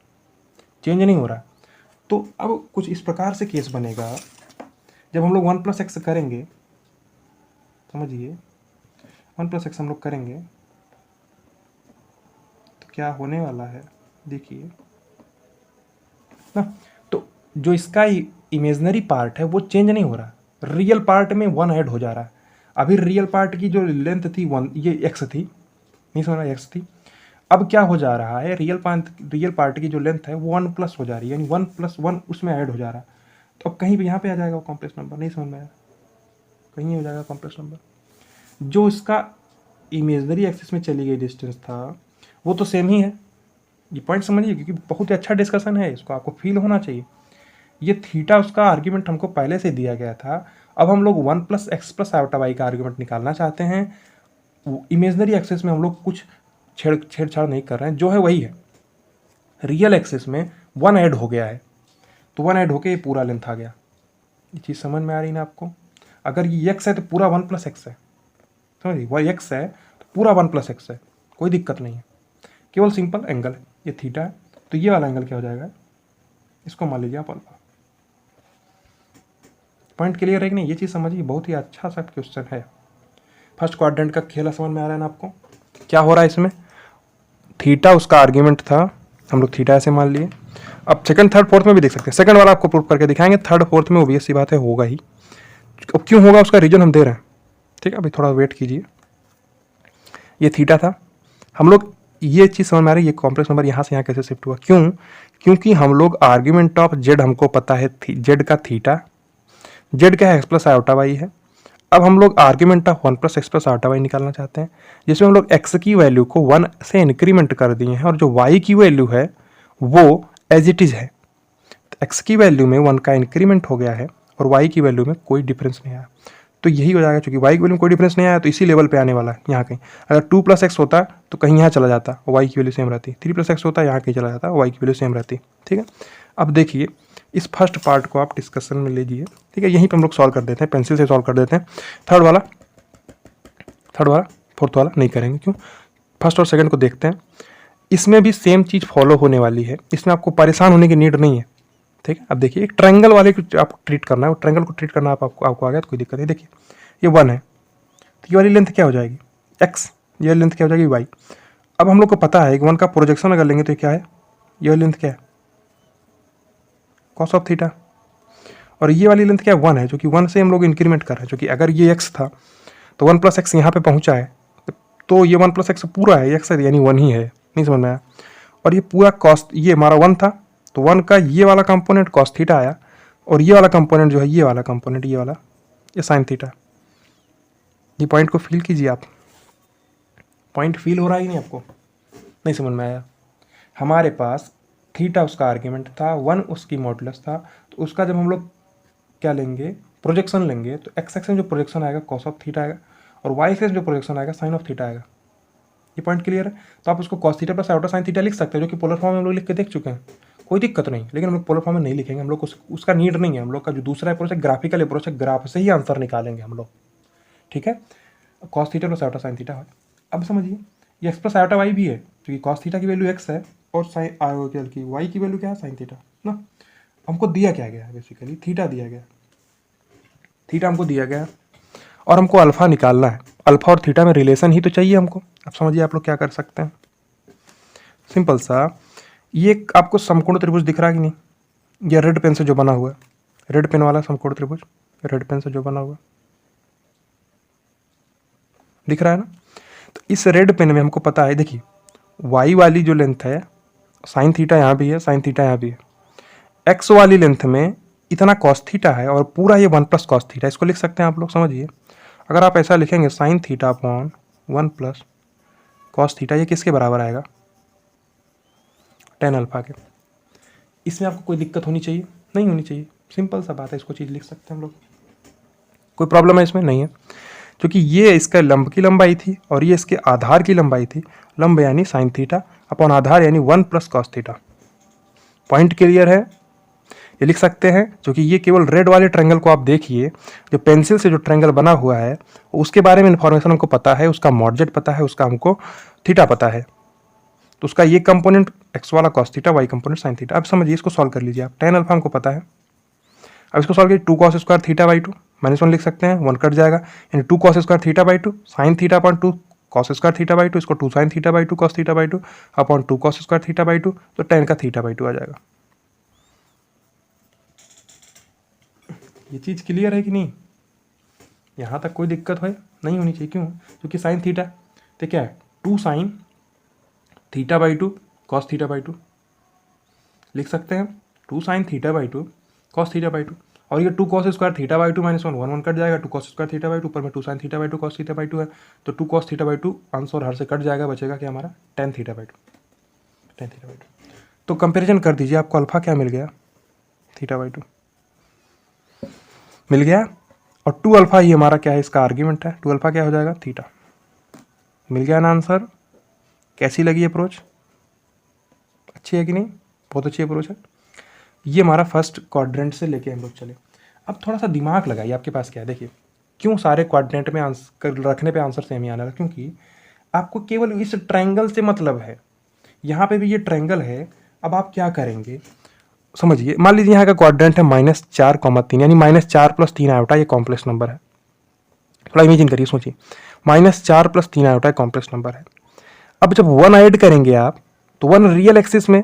चेंज नहीं हो रहा। तो अब कुछ इस प्रकार से केस बनेगा, जब हम लोग 1 प्लस एक्स करेंगे, समझिए 1 प्लस एक्स हम लोग करेंगे तो क्या होने वाला है, देखिए ना। तो जो इसका इमेजनरी पार्ट है वो चेंज नहीं हो रहा, रियल पार्ट में 1 ऐड हो जा रहा है। अभी रियल पार्ट की जो लेंथ थी 1, ये x थी, नहीं समझ रहा, x थी। अब क्या हो जा रहा है, रियल पार्ट की जो लेंथ है वो 1 प्लस हो जा रही है, यानी 1 प्लस 1 उसमें ऐड हो जा रहा है। तो अब कहीं भी यहाँ पे आ जाएगा कॉम्प्लेक्स नंबर, नहीं समझ में आया, कहीं हो जाएगा कॉम्प्लेक्स नंबर। जो इसका इमेजनरी एक्सिस में चली गई डिस्टेंस था वो तो सेम ही है, ये पॉइंट समझिए, क्योंकि बहुत ही अच्छा डिस्कशन है, इसको आपको फील होना चाहिए। ये थीटा उसका आर्ग्यूमेंट हमको पहले से दिया गया था, अब हम लोग 1 plus x plus iota Y का आर्ग्यूमेंट निकालना चाहते हैं। इमेजनरी एक्सिस में हम लोग कुछ छेड़छाड़ नहीं कर रहे हैं, जो है वही है। रियल एक्सिस में 1 ऐड हो गया है, तो 1 ऐड होके ये पूरा लेंथ आ गया। ये चीज़ समझ में आ रही ना आपको? अगर ये x है तो पूरा 1 + x है, समझिए। वह x है तो पूरा 1 + x है, कोई दिक्कत नहीं है, केवल सिंपल एंगल है। ये थीटा है, तो ये वाला एंगल क्या हो जाएगा, इसको मान लीजिए आप अल्फा। पॉइंट क्लियर है कि नहीं? ये चीज़ समझिए, बहुत ही अच्छा सा क्वेश्चन है। फर्स्ट क्वाड्रेंट का खेला समझ में आ रहा है ना आपको? क्या हो रहा है इसमें, थीटा उसका आर्ग्यूमेंट था, हम लोग थीटा ऐसे मान लिए। अब सेकंड थर्ड फोर्थ में भी देख सकते हैं, सेकंड वाला आपको प्रूफ करके दिखाएंगे, थर्ड फोर्थ में ओबियस सी बात है होगा ही। अब क्यों होगा उसका रीजन हम दे रहे हैं, ठीक है? अभी थोड़ा वेट कीजिए। ये थीटा था, हम लोग ये चीज़ समझ में आ रही है, ये कॉम्प्लेक्स नंबर यहाँ से यहाँ कैसे शिफ्ट हुआ, क्यों? क्योंकि हम लोग आर्ग्यूमेंट ऑफ जेड हमको पता है, जेड का थीटा, जेड क्या है, एक्स प्लस आयोटा वाई है। अब हम लोग argument of 1 + x + iota Y निकालना चाहते हैं, जिसमें हम लोग x की वैल्यू को 1 से इंक्रीमेंट कर दिए हैं, और जो y की वैल्यू है वो एज इट इज़ है। तो x की वैल्यू में 1 का इंक्रीमेंट हो गया है और y की वैल्यू में कोई डिफरेंस नहीं आया, तो यही हो जाएगा। चूंकि y की वैल्यू में कोई डिफरेंस नहीं आया तो इसी लेवल पे आने वाला है यहाँ कहीं। अगर 2 + x होता तो कहीं यहाँ चला जाता, y की वैल्यू सेम रहती। 3 + x होता यहाँ कहीं चला जाता, y की वैल्यू सेम रहती, ठीक है? अब देखिए, इस फर्स्ट पार्ट को आप डिस्कशन में लीजिए, ठीक है? यहीं पे हम लोग सॉल्व कर देते हैं, पेंसिल से सॉल्व कर देते हैं। थर्ड वाला, फोर्थ वाला नहीं करेंगे, क्यों? फर्स्ट और सेकंड को देखते हैं। इसमें भी सेम चीज़ फॉलो होने वाली है, इसमें आपको परेशान होने की नीड नहीं है, ठीक है? अब देखिए, एक ट्रायंगल वाले को आपको ट्रीट करना है, वो ट्रायंगल को ट्रीट करना आपको आ गया तो कोई दिक्कत नहीं। देखिए, ये 1 है, तो ये वाली लेंथ क्या हो जाएगी, x, ये लेंथ क्या हो जाएगी, y। अब हम लोग को पता है कि 1 का प्रोजेक्शन अगर लेंगे तो ये क्या है, ये लेंथ क्या है, cos ऑफ थीटा। और ये वाली लेंथ क्या है, 1 है, जो कि 1 से हम लोग इंक्रीमेंट कर रहे हैं। जो कि अगर ये x था तो 1 + x यहाँ पे पहुँचा है, तो ये 1 + x पूरा है, x है यानी 1 ही है, नहीं समझ में आया? और ये पूरा कॉस, ये हमारा 1 था, तो 1 का ये वाला कंपोनेंट कॉस थीटा आया, और ये वाला कंपोनेंट जो है, ये वाला कंपोनेंट, ये वाला, ये साइन थीटा। ये पॉइंट को फील कीजिए आप, पॉइंट फील हो रहा है कि नहीं आपको? नहीं समझ में आया? हमारे पास थीटा उसका आर्ग्यूमेंट था, 1 उसकी मॉडुलस था, तो उसका जब हम लोग क्या लेंगे, प्रोजेक्शन लेंगे, तो एक्स एक्स में जो प्रोजेक्शन आएगा कॉस ऑफ थीटा आएगा, और वाई एक्स में जो प्रोजेक्शन आएगा साइन ऑफ थीटा आएगा। ये पॉइंट क्लियर है? तो आप उसको cos theta + iota sine theta लिख सकते हैं, जो कि पोलर फॉर्म में हम लोग लिख के देख चुके हैं, कोई दिक्कत नहीं। लेकिन हम लोग पोलर फॉर्म में नहीं लिखेंगे, हम लोग को उसका नीड नहीं है। हम लोग का जो दूसरा अप्रोच है, ग्राफिकल अप्रोच है, ग्राफ से ही आंसर निकालेंगे हम लोग, ठीक है? Cos theta + iota sine theta है। अब समझिए, ये एक्स + आयोटा वाई भी है, क्योंकि कॉस थीटा की वैल्यू एक्स है और साइन की वाई की वैल्यू क्या है, साइन थीटा ना। हमको दिया क्या गया है, बेसिकली थीटा दिया गया, थीटा हमको दिया गया और हमको अल्फा निकालना है। अल्फा और थीटा में रिलेशन ही तो चाहिए हमको। अब समझिए आप लोग क्या कर सकते हैं, सिंपल सा, ये आपको समकोण त्रिभुज दिख रहा है कि नहीं, ये रेड पेन से जो बना हुआ है, रेड पेन वाला समकोण त्रिभुज, रेड पेन से जो बना हुआ दिख रहा है ना। तो इस रेड पेन में हमको पता है, देखिए, वाई वाली जो लेंथ है, साइन थीटा यहाँ भी है, साइन थीटा यहाँ भी है। एक्स वाली लेंथ में इतना कॉस थीटा है और पूरा ये 1 + कॉस थीटा, इसको लिख सकते हैं आप लोग। समझिए, अगर आप ऐसा लिखेंगे, sign theta upon 1 + cos theta, ये किसके बराबर आएगा, tan अल्फा के। इसमें आपको कोई दिक्कत होनी चाहिए, नहीं होनी चाहिए, सिंपल सा बात है, इसको चीज़ लिख सकते हैं हम लोग। कोई प्रॉब्लम है इसमें, नहीं है, क्योंकि ये इसका लंब की लंबाई थी और ये इसके आधार की लंबाई थी। लंब यानी साइन थीटा अपॉन आधार यानी 1 + कॉस थीटा। पॉइंट क्लियर है? ये लिख सकते हैं, क्योंकि ये केवल रेड वाले ट्रायंगल को आप देखिए, जो पेंसिल से जो ट्रायंगल बना हुआ है, उसके बारे में इन्फॉर्मेशन हमको पता है, उसका मॉडजेट पता है, उसका हमको थीटा पता है। तो उसका ये कंपोनेंट एक्स वाला cos theta, Y component sine theta. अब समझिए, इसको सॉल्व कर लीजिए आप। tan अल्फा हमको पता है, अब इसको सॉल्व कीजिए, 2 cos स्क्वायर थीटा/2 -1 लिख सकते हैं, 1 कट जाएगा, यानी 2 cos स्क्वायर थीटा/2 sine theta upon 2 cos square थीटा/2, इसको 2 साइन थीटा/2 cos थीटा/2 अपॉन 2 cos स्क्वायर थीटा/2, तो tan का थीटा/2 आ जाएगा। ये चीज़ क्लियर है कि नहीं? यहाँ तक कोई दिक्कत है नहीं होनी चाहिए, क्यों? क्योंकि साइन थीटा तो क्या है, 2 साइन थीटा/2 cos थीटा/2 लिख सकते हैं, 2 साइन थीटा/2 cos थीटा/2, और ये 2 cos स्क्वायर थीटा/2 -1 1 1 कट जाएगा, 2 cos स्क्वायर थीटा/2 ऊपर में 2 साइन थीटा/2 cos थीटा/2 है, तो 2 cos थीटा/2 अंश और हर से कट जाएगा, बचेगा क्या हमारा, tan थीटा/2। तो कंपेरिजन कर दीजिए, आपको अल्फा क्या मिल गया, थीटा/2 मिल गया, और 2 अल्फा ही हमारा क्या है, इसका आर्ग्यूमेंट है। 2 अल्फा क्या हो जाएगा, थीटा। मिल गया ना आंसर। कैसी लगी अप्रोच? अच्छी है कि नहीं? बहुत अच्छी अप्रोच है। ये हमारा फर्स्ट क्वाड्रेंट से लेके हम लोग चले। अब थोड़ा सा दिमाग लगाइए, आपके पास क्या है। देखिए क्यों सारे क्वाड्रेंट में आंसर रखने पे आंसर सेम ही आने लगा, क्योंकि आपको केवल इस ट्रायंगल से मतलब है। यहाँ पे भी ये ट्रायंगल है। अब आप क्या करेंगे समझिए, मान लीजिए यहाँ का क्वाड्रेंट है -4,3, यानी -4 + 3 आयोटा, ये कॉम्प्लेक्स नंबर है। थोड़ा इमेजिन करिए, सोचिए, -4 + 3 आयोटा कॉम्प्लेक्स नंबर है। अब जब 1 ऐड करेंगे आप, तो 1 रियल एक्सिस में,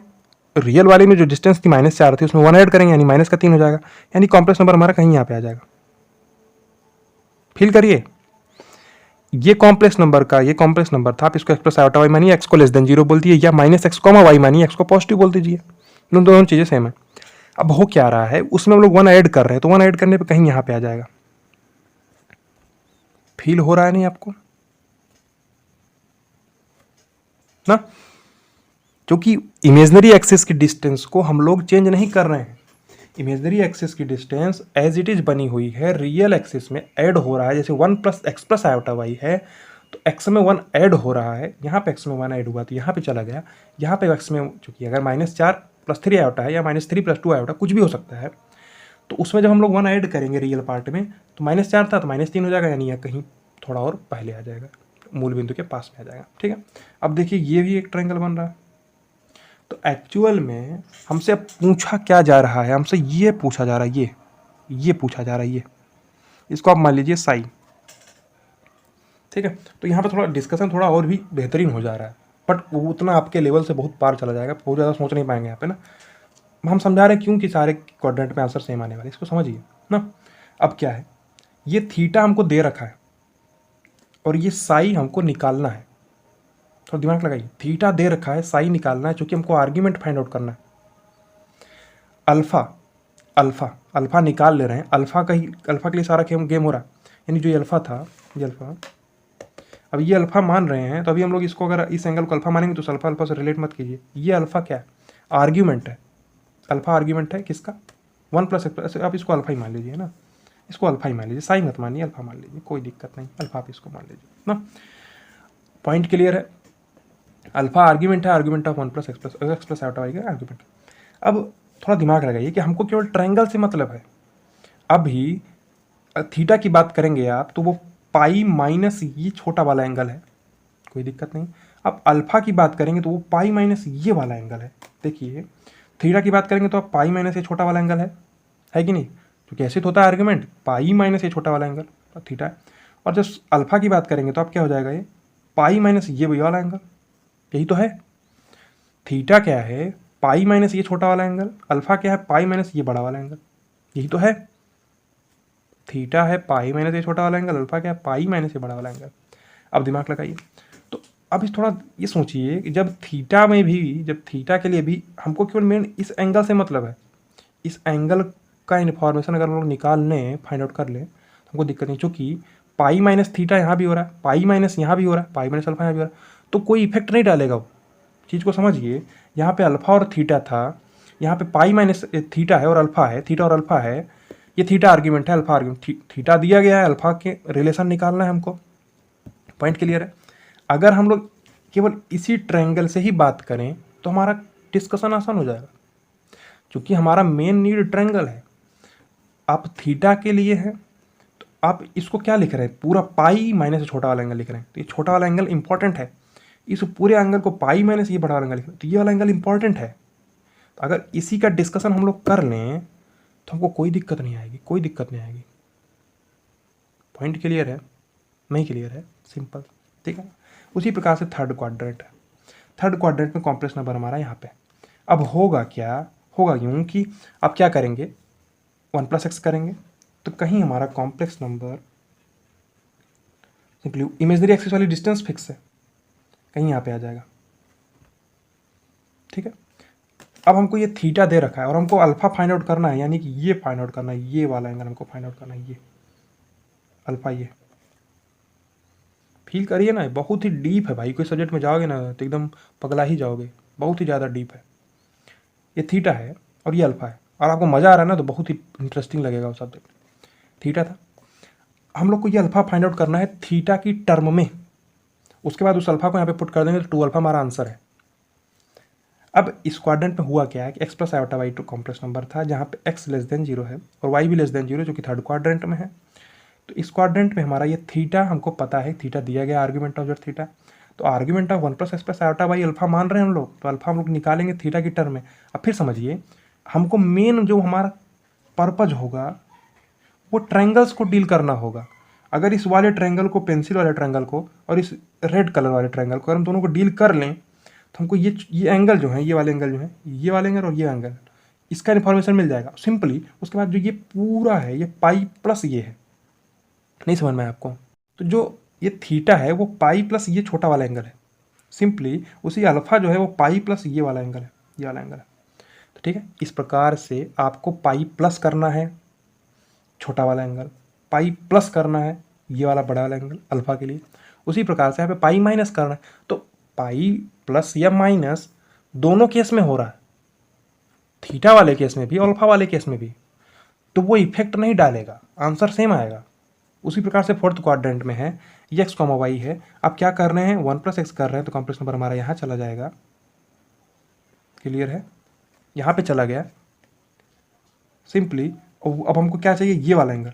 रियल वाले में जो डिस्टेंस थी -4 थी, उसमें 1 ऐड करेंगे यानी -3 हो जाएगा, यानी कॉम्प्लेक्स नंबर हमारा कहीं यहाँ पे आ जाएगा। फील करिए, ये कॉम्प्लेक्स नंबर का, ये कॉम्प्लेक्स नंबर था, आप इसको x + आयोटा y मानिए, x को <0 बोल दिए, या -x, y मानिए, x को पॉजिटिव बोल दीजिए। दोनों चीज़ें सेम है। अब हो क्या रहा है, उसमें हम लोग 1 ऐड कर रहे हैं, तो 1 ऐड करने पे कहीं यहाँ पे आ जाएगा। फील हो रहा है नहीं आपको ना? क्योंकि इमेजनरी एक्सिस की डिस्टेंस को हम लोग चेंज नहीं कर रहे हैं। इमेजनरी एक्सिस की डिस्टेंस एज इट इज बनी हुई है, रियल एक्सिस में ऐड हो रहा है। जैसे 1 + x + आयोटा y है, तो x में 1 ऐड हो रहा है, यहाँ पे x में 1 ऐड हुआ तो यहाँ पे चला गया, यहाँ पे x में, चूंकि अगर -4 + 3 आयोटा है या -3 + 2 आयोटा, कुछ भी हो सकता है, तो उसमें जब हम लोग 1 ऐड करेंगे रियल पार्ट में, तो -4 था तो -3 हो जाएगा, यानी यह कहीं थोड़ा और पहले आ जाएगा, मूल बिंदु के पास में आ जाएगा। ठीक है, अब देखिए ये भी एक ट्रायंगल बन रहा है। तो एक्चुअल में हमसे अब पूछा क्या जा रहा है, हमसे ये पूछा जा रहा है, ये पूछा जा रहा है, ये, इसको आप मान लीजिए साई। ठीक है, तो यहाँ पे थोड़ा डिस्कशन थोड़ा और भी बेहतरीन हो जा रहा है, बट वो उतना आपके लेवल से बहुत पार चला जाएगा, बहुत ज़्यादा सोच नहीं पाएंगे यहाँ पे ना। हम समझा रहे हैं क्योंकि सारे क्वाड्रेंट में आंसर सेम आने वाले, इसको समझिए ना। अब क्या है, ये थीटा हमको दे रखा है और ये साई हमको निकालना है। थोड़ा दिमाग लगाइए, थीटा दे रखा है, साई निकालना है, चूंकि हमको आर्ग्यूमेंट फाइंड आउट करना है। अल्फा अल्फा अल्फा निकाल ले रहे हैं, अल्फा के लिए सारा गेम हो रहा है, यानी जो ये अल्फा था, ये अल्फा, अब ये अल्फा मान रहे हैं, तो अभी हम लोग इसको अगर इस एंगल को अल्फा मानेंगे तो अल्फा अल्फा से रिलेट मत कीजिए। ये अल्फा क्या है, आर्ग्यूमेंट है। अल्फा आर्ग्यूमेंट है किसका, 1 + x, आप इसको अल्फा ही मान लीजिए ना, इसको अल्फा ही मान लीजिए, साई मत मानिए, अल्फा मान लीजिए, कोई दिक्कत नहीं, अल्फा आप इसको मान लीजिए ना। पॉइंट क्लियर है? अल्फा आर्ग्यूमेंट है, argument of 1 + x + iota y का आर्ग्यूमेंट। अब थोड़ा दिमाग लगाइए कि हमको केवल ट्रायंगल से मतलब है। अभी थीटा की बात करेंगे आप, तो वो पाई माइनस ये छोटा वाला एंगल है, कोई दिक्कत नहीं। अब अल्फा की बात करेंगे तो वो पाई माइनस ये वाला एंगल है। देखिए थीटा की बात करेंगे तो अब पाई माइनस ये छोटा वाला एंगल है कि नहीं? तो कैसे तो होता है आर्ग्यूमेंट, पाई माइनस ये छोटा वाला एंगल तो थीटा है। और जब अल्फा की बात करेंगे तो अब क्या हो जाएगा, ये पाई माइनस ये वाला एंगल, यही तो है। थीटा क्या है, पाई माइनस ये छोटा वाला एंगल, अल्फा क्या है, पाई माइनस ये बड़ा वाला एंगल, यही तो है। थीटा है पाई माइनस ये छोटा वाला एंगल, अल्फा क्या है, पाई माइनस ये बड़ा वाला एंगल। अब दिमाग लगाइए, तो अब इस थोड़ा ये सोचिए कि जब थीटा में भी, जब थीटा के लिए भी हमको केवल मेन इस एंगल से मतलब है, इस एंगल का इन्फॉर्मेशन अगर हम लोग निकाल लें, फाइंड आउट कर लें, तो हमको दिक्कत नहीं, चूँकि पाई माइनस थीटा यहाँ भी हो रहा है, पाई माइनस यहाँ भी हो रहा है, पाई माइनस अल्फा यहाँ भी हो रहा है, तो कोई इफेक्ट नहीं डालेगा वो। चीज़ को समझिए, यहाँ पे अल्फा और थीटा था, यहाँ पे पाई माइनस थीटा है और अल्फा है, थीटा और अल्फा है, ये थीटा आर्ग्यूमेंट है, अल्फा आर्ग्यूमेंट, थीटा दिया गया है, अल्फा के रिलेशन निकालना है हमको। पॉइंट क्लियर है? अगर हम लोग केवल इसी ट्रायंगल से ही बात करें तो हमारा डिस्कशन आसान हो जाएगा, क्योंकि हमारा मेन नीड ट्रायंगल है। आप थीटा के लिए है तो आप इसको क्या लिख रहे हैं, पूरा पाई माइनस से छोटा वाला एंगल लिख रहे हैं, तो ये छोटा वाला एंगल इंपॉर्टेंट है। इस पूरे एंगल को पाई माइनस ये बड़ा वाला एंगल लिख रहे हैं, तो ये वाला एंगल इंपॉर्टेंट है। तो अगर इसी का डिस्कशन हम लोग कर लें तो हमको कोई दिक्कत नहीं आएगी, कोई दिक्कत नहीं आएगी। पॉइंट क्लियर है? नहीं क्लियर है? सिंपल, ठीक है ना। उसी प्रकार से थर्ड क्वाड्रेंट है, थर्ड क्वाड्रेंट में कॉम्प्लेक्स नंबर हमारा यहाँ पे। अब होगा क्या, होगा यूँ कि आप क्या करेंगे, 1 + x करेंगे, तो कहीं हमारा complex number simply imaginary axis वाली डिस्टेंस फिक्स है, कहीं यहाँ पे आ जाएगा। ठीक है, अब हमको ये थीटा दे रखा है और हमको अल्फा फाइंड आउट करना है, यानी कि ये फाइंड आउट करना है, ये वाला एंगल हमको फाइंड आउट करना है, ये अल्फा। ये फील करिए ना, बहुत ही डीप है भाई, कोई सब्जेक्ट में जाओगे ना तो एकदम पगला ही जाओगे, बहुत ही ज़्यादा डीप है। ये थीटा है और ये अल्फा है, और आपको मज़ा आ रहा है ना तो बहुत ही इंटरेस्टिंग लगेगा वो सब्जेक्ट। थीटा था, हम लोग को ये अल्फा फाइंड आउट करना है थीटा की टर्म में, उसके बाद उस अल्फा को यहाँ पे पुट कर देंगे तो 2 अल्फा हमारा आंसर है। अब इस क्वाड्रेंट में हुआ क्या है कि X plus iota Y two complex number था जहाँ पे एक्स लेस देन 0 है और वाई भी लेस देन 0 जो कि थर्ड क्वाड्रेंट में है। तो इस क्वाड्रेंट में हमारा ये थीटा हमको पता है, थीटा दिया गया आर्ग्यूमेंट ऑफ जेड थीटा। तो argument of 1 plus x plus iota Y alpha मान रहे हैं हम लोग, तो अल्फा हम लोग निकालेंगे थीटा की टर्म में। अब फिर समझिए, हमको मेन जो हमारा पर्पज होगा वो ट्रायंगल्स को डील करना होगा। अगर इस वाले ट्रायंगल को, पेंसिल वाले ट्रायंगल को और इस रेड कलर वाले ट्रायंगल को अगर हम दोनों को डील कर लें तो हमको ये एंगल जो है, ये वाले एंगल जो है, ये वाले एंगल और ये एंगल, इसका इन्फॉर्मेशन मिल जाएगा सिंपली। उसके बाद जो ये पूरा है ये पाई प्लस ये है, नहीं समझ में आपको? तो जो ये थीटा है वो पाई प्लस ये छोटा वाला एंगल है, सिंपली उसी अल्फा जो है वो पाई प्लस ये वाला एंगल है, ये वाला एंगल है। तो ठीक है, इस प्रकार से आपको पाई प्लस करना है छोटा वाला एंगल, पाई प्लस करना है ये वाला बड़ा वाला एंगल अल्फा के लिए। उसी प्रकार से यहाँ पे पाई माइनस करना है, तो पाई प्लस या माइनस दोनों केस में हो रहा है, थीटा वाले केस में भी अल्फा वाले केस में भी, तो वो इफेक्ट नहीं डालेगा, आंसर सेम आएगा। उसी प्रकार से फोर्थ क्वाड्रेंट में है, ये एक्स कॉमा वाई है। आप क्या कर रहे हैं, 1 प्लस एक्स कर रहे हैं तो कॉम्प्लेक्स नंबर हमारा यहाँ चला जाएगा, क्लियर है, यहाँ पे चला गया सिंपली। अब हमको क्या चाहिए, ये वाला एंगल,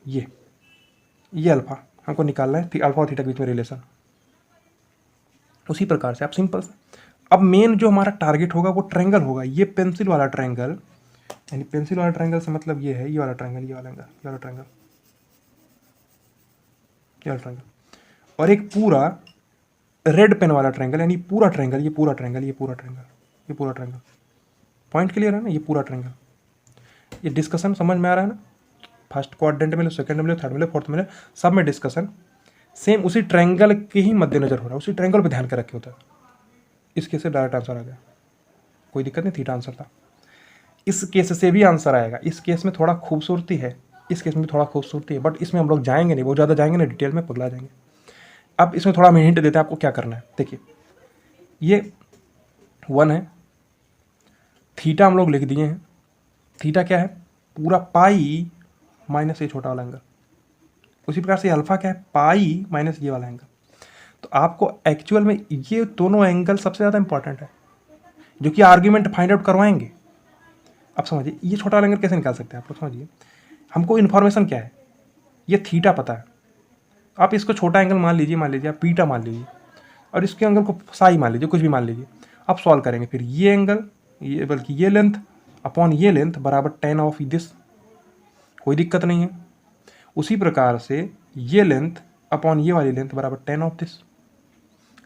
ये अल्फा हमको निकालना है, अल्फा और थीटा के बीच में रिलेशन। उसी प्रकार से आप सिंपल, अब मेन जो हमारा टारगेट होगा वो ट्रायंगल होगा, ये पेंसिल वाला ट्रायंगल, यानी पेंसिल वाला ट्रायंगल से मतलब ये है, ये वाला ट्रायंगल, ये वाला एंगल, ये वाला ट्रायंगल, ये वाला ट्रायंगल, और एक पूरा रेड पेन वाला ट्रायंगल, यानी पूरा ट्रायंगल, ये पूरा ट्रायंगल, ये पूरा ट्रायंगल, ये पूरा ट्रायंगल। पॉइंट क्लियर है ना, ये पूरा ट्रायंगल। ये डिस्कशन समझ में आ रहा है ना? फर्स्ट क्वाड्रेंट में लो, सेकंड में लो, थर्ड में लो, फोर्थ में लो, सब में डिस्कशन सेम उसी ट्रायंगल के ही मद्देनजर हो रहा है, उसी ट्रायंगल पे ध्यान कर रखे होता है। इस केस से डायरेक्ट आंसर आ गया, कोई दिक्कत नहीं, थीटा आंसर था। इस केस से भी आंसर आएगा, इस केस में थोड़ा खूबसूरती है, इस केस में भी थोड़ा खूबसूरती है, बट इसमें हम लोग जाएंगे नहीं, बहुत ज़्यादा जाएंगे ना डिटेल में, पगला जाएंगे। अब इसमें थोड़ा हमें हिंट देते हैं आपको क्या करना है। देखिए ये 1 है, थीटा हम लोग लिख दिए हैं, थीटा क्या है, पूरा पाई माइनस ये छोटा वाला एंगल। उसी प्रकार से अल्फा क्या है, पाई माइनस ये वाला एंगल। तो आपको एक्चुअल में ये दोनों एंगल सबसे ज़्यादा इंपॉर्टेंट है, जो कि आर्ग्यूमेंट फाइंड आउट करवाएंगे। अब समझिए ये छोटा वाला एंगल कैसे निकाल सकते हैं आप लोग, समझिए हमको इन्फॉर्मेशन क्या है, ये थीटा पता है, आप इसको छोटा एंगल मान लीजिए आप बीटा मान लीजिए, और इसके एंगल को साई मान लीजिए, कुछ भी मान लीजिए। आप सॉल्व करेंगे, फिर ये एंगल, ये बल्कि ये लेंथ अपॉन ये लेंथ बराबर tan ऑफ दिस, कोई दिक्कत नहीं है। उसी प्रकार से ये लेंथ अपॉन ये वाली लेंथ बराबर tan ऑफ दिस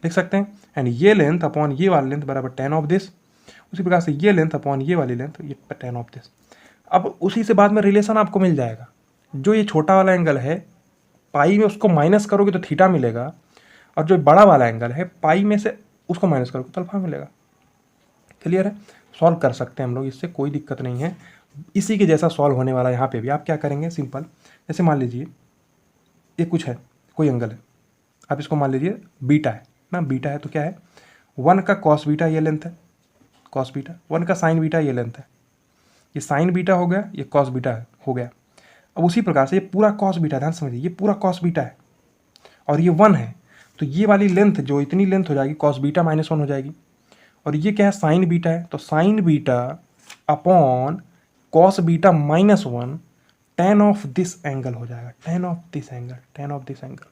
लिख सकते हैं, एंड ये लेंथ अपॉन ये वाली लेंथ बराबर tan ऑफ दिस। उसी प्रकार से ये लेंथ अपॉन ये वाली लेंथ, ये tan ऑफ दिस। अब उसी से बाद में रिलेशन आपको मिल जाएगा, जो ये छोटा वाला एंगल है पाई में उसको माइनस करोगे तो थीटा मिलेगा, और जो बड़ा वाला एंगल है पाई में से उसको माइनस करोगे तो अल्फा मिलेगा। क्लियर है, सॉल्व कर सकते हैं हम लोग, इससे कोई दिक्कत नहीं है। इसी के जैसा सॉल्व होने वाला है यहाँ पे भी। आप क्या करेंगे, सिंपल, जैसे मान लीजिए ये कुछ है, कोई एंगल है, आप इसको मान लीजिए बीटा है ना, बीटा है तो क्या है, 1 का कॉस बीटा ये लेंथ है, कॉस बीटा, 1 का साइन बीटा ये लेंथ है, ये साइन बीटा हो गया, ये कॉस बीटा हो गया। अब उसी प्रकार से ये पूरा कॉस बीटा, ध्यान समझिए, ये पूरा कॉस बीटा है और ये 1 है, तो ये वाली लेंथ जो इतनी लेंथ हो जाएगी कॉस बीटा माइनस 1 हो जाएगी। और ये क्या है, साइन बीटा है, तो sign beta upon cos beta minus 1 tan of this angle हो जाएगा, tan of this angle, tan of this angle.